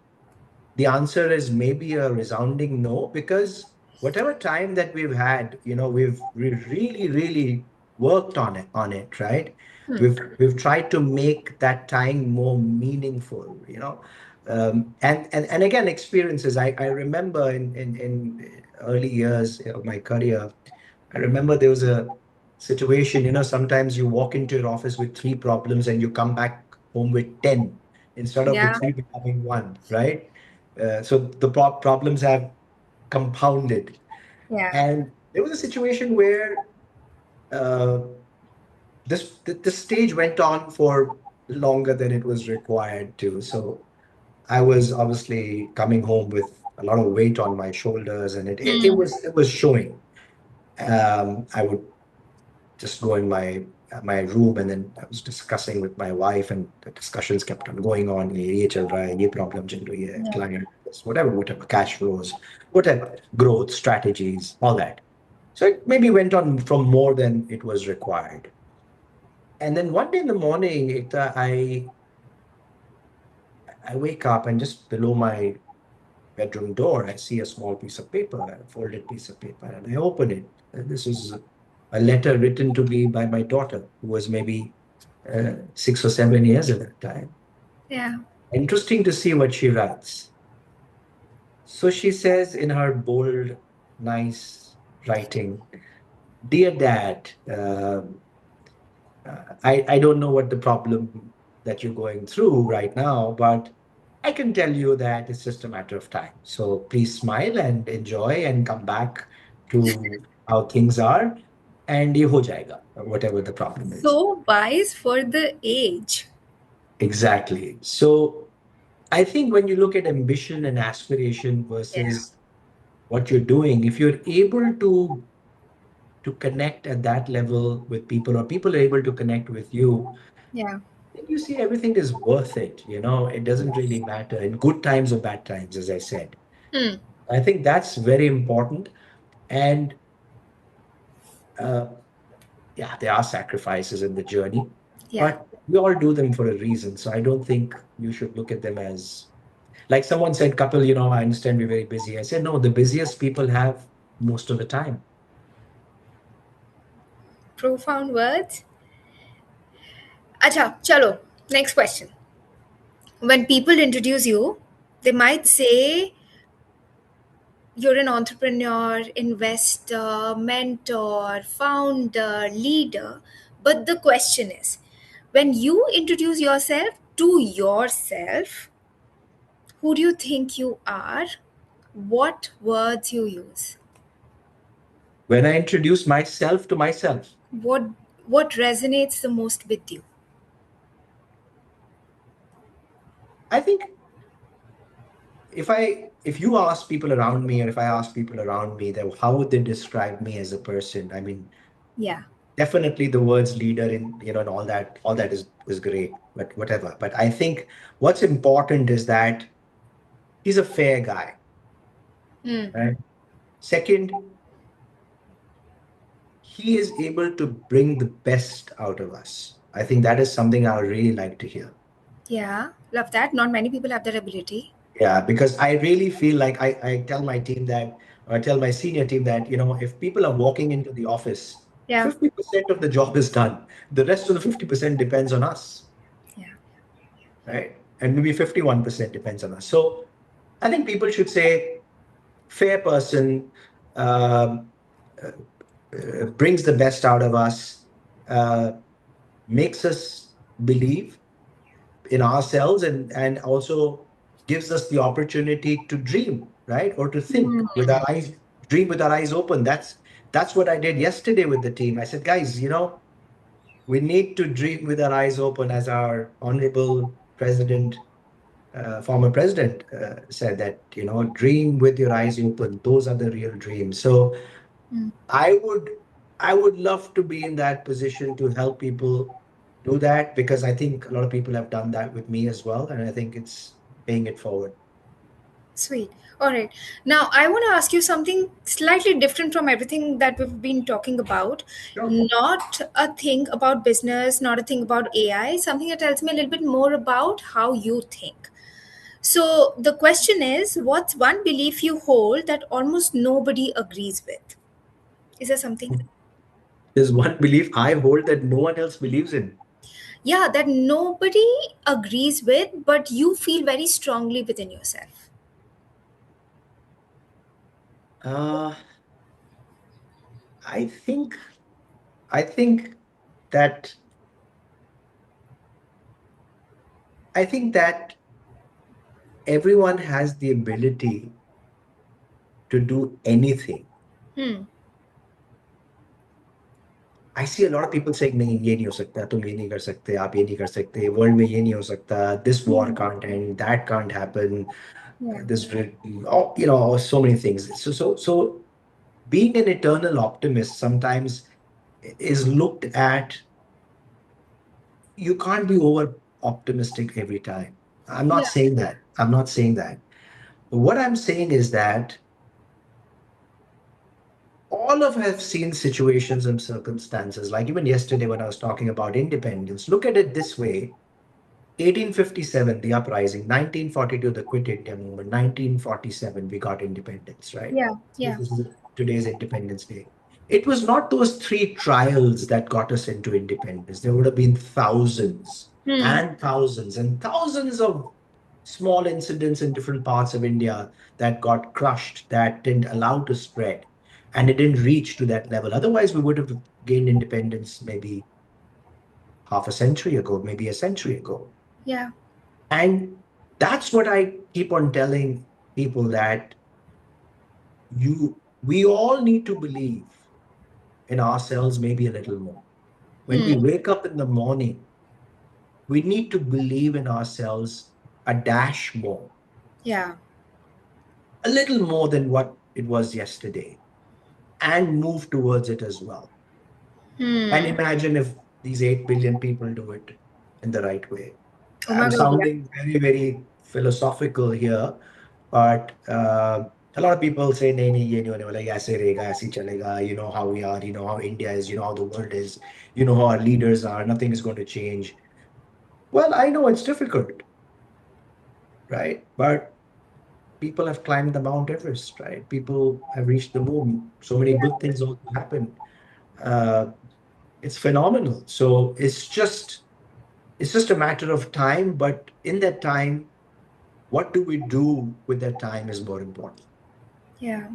The answer is maybe a resounding no, because whatever time that we've had, we really, really worked on it, right? We've tried to make that time more meaningful, and again, experiences. I remember in early years of my career, I remember there was a situation, sometimes you walk into your office with three problems and you come back home with 10 instead of the Yeah, three becoming one, right? So the problems have compounded. yeah. And there was a situation where uh, the stage went on for longer than it was required to. So I was obviously coming home with a lot of weight on my shoulders, and it was showing. I would just go in my room, and then I was discussing with my wife, and the discussions kept on going on. ये चल रहा है, ये problem चल रही है, Yeah. client, whatever, cash flows, whatever, growth strategies, all that. So it maybe went on from more than it was required. And then one day in the morning, Ekta, I wake up, and just below my bedroom door, I see a small piece of paper, a folded piece of paper, and I open it. And this is a letter written to me by my daughter, who was maybe 6 or 7 years at that time. Yeah. Interesting to see what she writes. So she says in her bold, nice writing, "Dear Dad, I don't know what the problem that you're going through right now, but I can tell you that it's just a matter of time. So please smile and enjoy and come back to how things are, and ye ho jayega, whatever the problem is." So wise for the age. Exactly. So I think when you look at ambition and aspiration Yeah. versus what you're doing, if you're able to connect at that level with people, or people are able to connect with you, Yeah. then you see everything is worth it. It doesn't really matter in good times or bad times, as I said. Hmm. I think that's very important. And uh, yeah, there are sacrifices in the journey, Yeah. but we all do them for a reason. So I don't think you should look at them as, like someone said, Kapil, I understand we're very busy. I said, no, the busiest people have most of the time. Profound words. Acha, chalo. Next question. When people introduce you, they might say you're an entrepreneur, investor, mentor, founder, leader. But the question is, when you introduce yourself to yourself, who do you think you are? What words you use? When I introduce myself to myself, What what resonates the most with you? I think if you ask people around me, or if I ask people around me, that how would they describe me as a person? I mean, Yeah. definitely the words leader, and all that is great, but whatever. But I think what's important is that he's a fair guy, Hmm. right? Second, he is able to bring the best out of us. I think that is something I would really like to hear. Yeah. Love that. Not many people have that ability. Yeah, because I really feel like I tell my team that, or I tell my senior team that, if people are walking into the office, Yeah. 50% of the job is done. The rest of the 50% depends on us, Yeah. right? And maybe 51% depends on us. So I think people should say fair person, um, brings the best out of us, uh, makes us believe in ourselves, and also gives us the opportunity to dream, right? Or to think with our eyes, dream with our eyes open. That's what I did yesterday with the team. I said, guys, we need to dream with our eyes open, as our honorable president, former president, said that, dream with your eyes open. Those are the real dreams. So I would I would love to be in that position to help people do that, because I think a lot of people have done that with me as well, and I think it's paying it forward. Sweet. All right. Now, I want to ask you something slightly different from everything that we've been talking about. Sure. Not a thing about business, not a thing about AI, something that tells me a little bit more about how you think. So, the question is, what's one belief you hold that almost nobody agrees with? Is there something? There's one belief I hold that no one else believes in. Yeah, that nobody agrees with, but you feel very strongly within yourself. Uh, I think I think that I think that everyone has the ability to do anything. Hmm. I see a lot of people saying नहीं ये नहीं हो सकता तुम ये नहीं कर सकते आप ये नहीं कर सकते वर्ल्ड में ये नहीं हो सकता this war Hmm. can't end that can't happen Yeah. this oh, so many things so being an eternal optimist sometimes is looked at you can't be over optimistic every time. I'm not Yeah. saying that. I'm not saying that. What I'm saying is that all of us have seen situations and circumstances, like even yesterday when I was talking about independence. Look at it this way: 1857, the uprising; 1942, the Quit India movement; 1947, we got independence, right? Yeah. Yeah. This is today's Independence Day. It was not those three trials that got us into independence. There would have been thousands Hmm. and thousands and thousands of small incidents in different parts of India that got crushed, that didn't allow to spread, and it didn't reach to that level. Otherwise, we would have gained independence maybe half a century ago, maybe a century ago. Yeah. And that's what I keep on telling people that we all need to believe in ourselves maybe a little more. When Hmm. we wake up in the morning, we need to believe in ourselves a dash more, Yeah. a little more than what it was yesterday, and move towards it as well. And Hmm. imagine if these 8 billion people do it in the right way. Oh my I'm God. Yeah. sounding very, very philosophical here, but a lot of people say, nahi, nahi, ye nahi hone wala, ye aise rahega, aise hi chalega, you know how we are, you know how India is, you know how the world is, you know how our leaders are, nothing is going to change. Well, I know it's difficult, right? But people have climbed the Mount Everest, right? People have reached the moon. So many good things also happen. Uh, it's phenomenal. So it's just a matter of time. But in that time, what do we do with that time is more important. Yeah.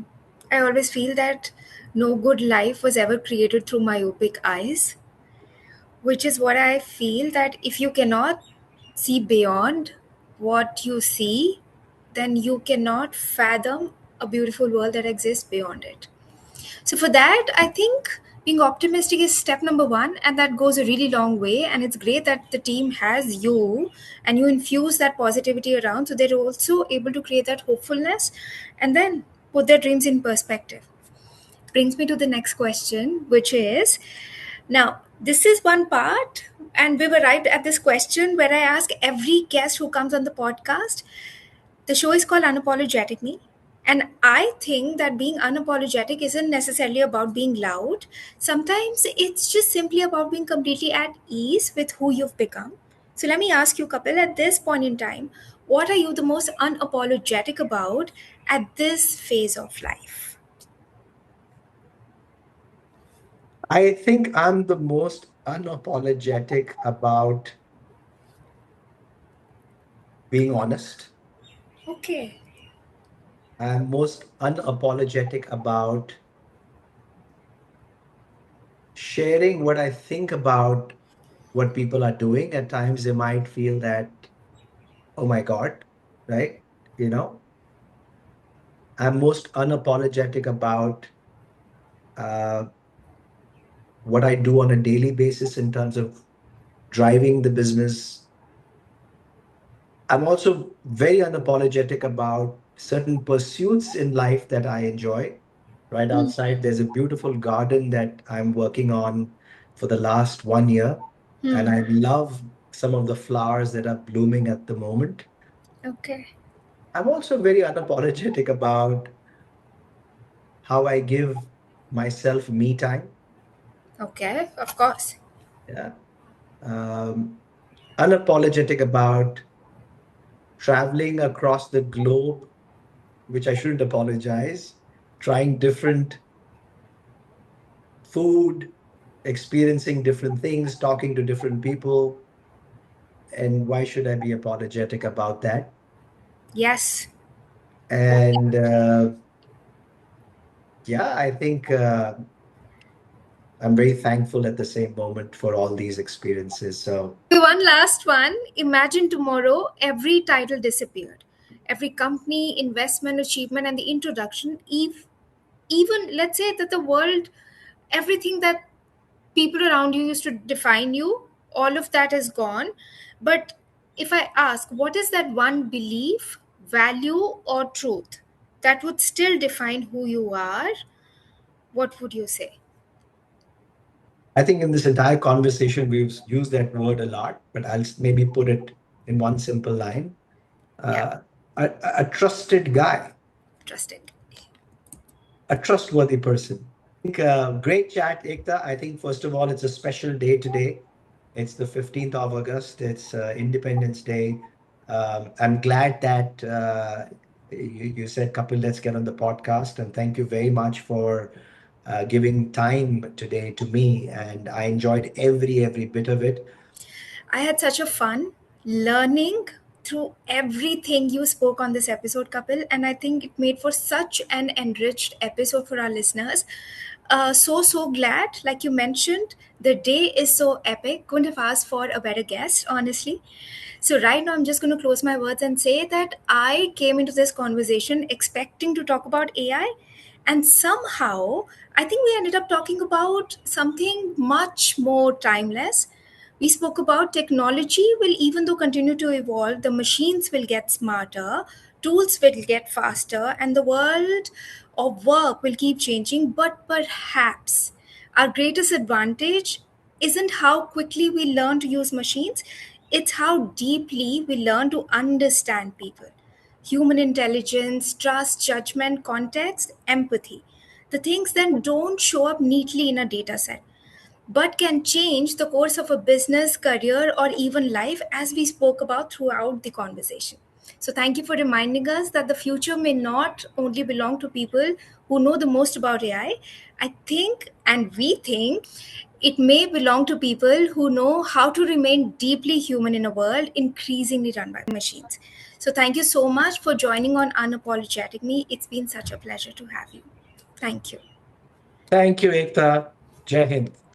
I always feel that no good life was ever created through myopic eyes, which is what I feel that if you cannot see beyond what you see, then you cannot fathom a beautiful world that exists beyond it. So, for that, I think being optimistic is step number one, and that goes a really long way. And it's great that the team has you and you infuse that positivity around so they're also able to create that hopefulness and then put their dreams in perspective. Brings me to the next question, which is now, this is one part, and we've arrived at this question where I ask every guest who comes on the podcast. The show is called Unapologetic Me. And I think that being unapologetic isn't necessarily about being loud. Sometimes it's just simply about being completely at ease with who you've become. So let me ask you, Kapil, at this point in time, what are you the most unapologetic about at this phase of life? I think I'm the most unapologetic about being honest. Okay. I'm most unapologetic about sharing what I think about what people are doing. At times, they might feel that, oh my God, right? You know, I'm most unapologetic about uh, what I do on a daily basis in terms of driving the business. I'm also very unapologetic about certain pursuits in life that I enjoy. Right Hmm. outside, there's a beautiful garden that I'm working on for the last 1 year. And Hmm. I love some of the flowers that are blooming at the moment. Okay. I'm also very unapologetic about how I give myself me time. Okay, of course. Yeah. Um, Unapologetic about traveling across the globe, which I shouldn't apologize, trying different food, experiencing different things, talking to different people. And why should I be apologetic about that? Yes. And yeah, I think I'm very thankful at the same moment for all these experiences. So One last one. Imagine tomorrow every title disappeared. Every company, investment, achievement, and the introduction, even let's say that the world, everything that people around you used to define you, all of that is gone. But if I ask, what is that one belief, value, or truth that would still define who you are? What would you say? I think in this entire conversation, we've used that word a lot, but maybe put it in one simple line. Yeah, Uh, a trusted guy, trust it. a trustworthy person. Great chat, Ekta. I think, first of all, it's a special day today. It's the 15th of August. It's Independence Day. I'm glad that you said, Kapil, let's get on the podcast. And thank you very much for giving time today to me. And I enjoyed every bit of it. I had such a fun learning through everything you spoke on this episode, Kapil, and I think it made for such an enriched episode for our listeners. So glad, like you mentioned, the day is so epic. Couldn't have asked for a better guest, honestly. So, right now, I'm just going to close my words and say that I came into this conversation expecting to talk about AI, and somehow I think we ended up talking about something much more timeless. We spoke about technology will even though continue to evolve, the machines will get smarter, tools will get faster, and the world of work will keep changing. But perhaps our greatest advantage isn't how quickly we learn to use machines, it's how deeply we learn to understand people. Human intelligence, trust, judgment, context, empathy. The things that don't show up neatly in a data set but can change the course of a business, career, or even life, as we spoke about throughout the conversation. So, thank you for reminding us that the future may not only belong to people who know the most about AI. I think, and we think, it may belong to people who know how to remain deeply human in a world increasingly run by machines. So, thank you so much for joining on Unapologetic Me. It's been such a pleasure to have you. Thank you. Thank you, Ekta. Jai Hind.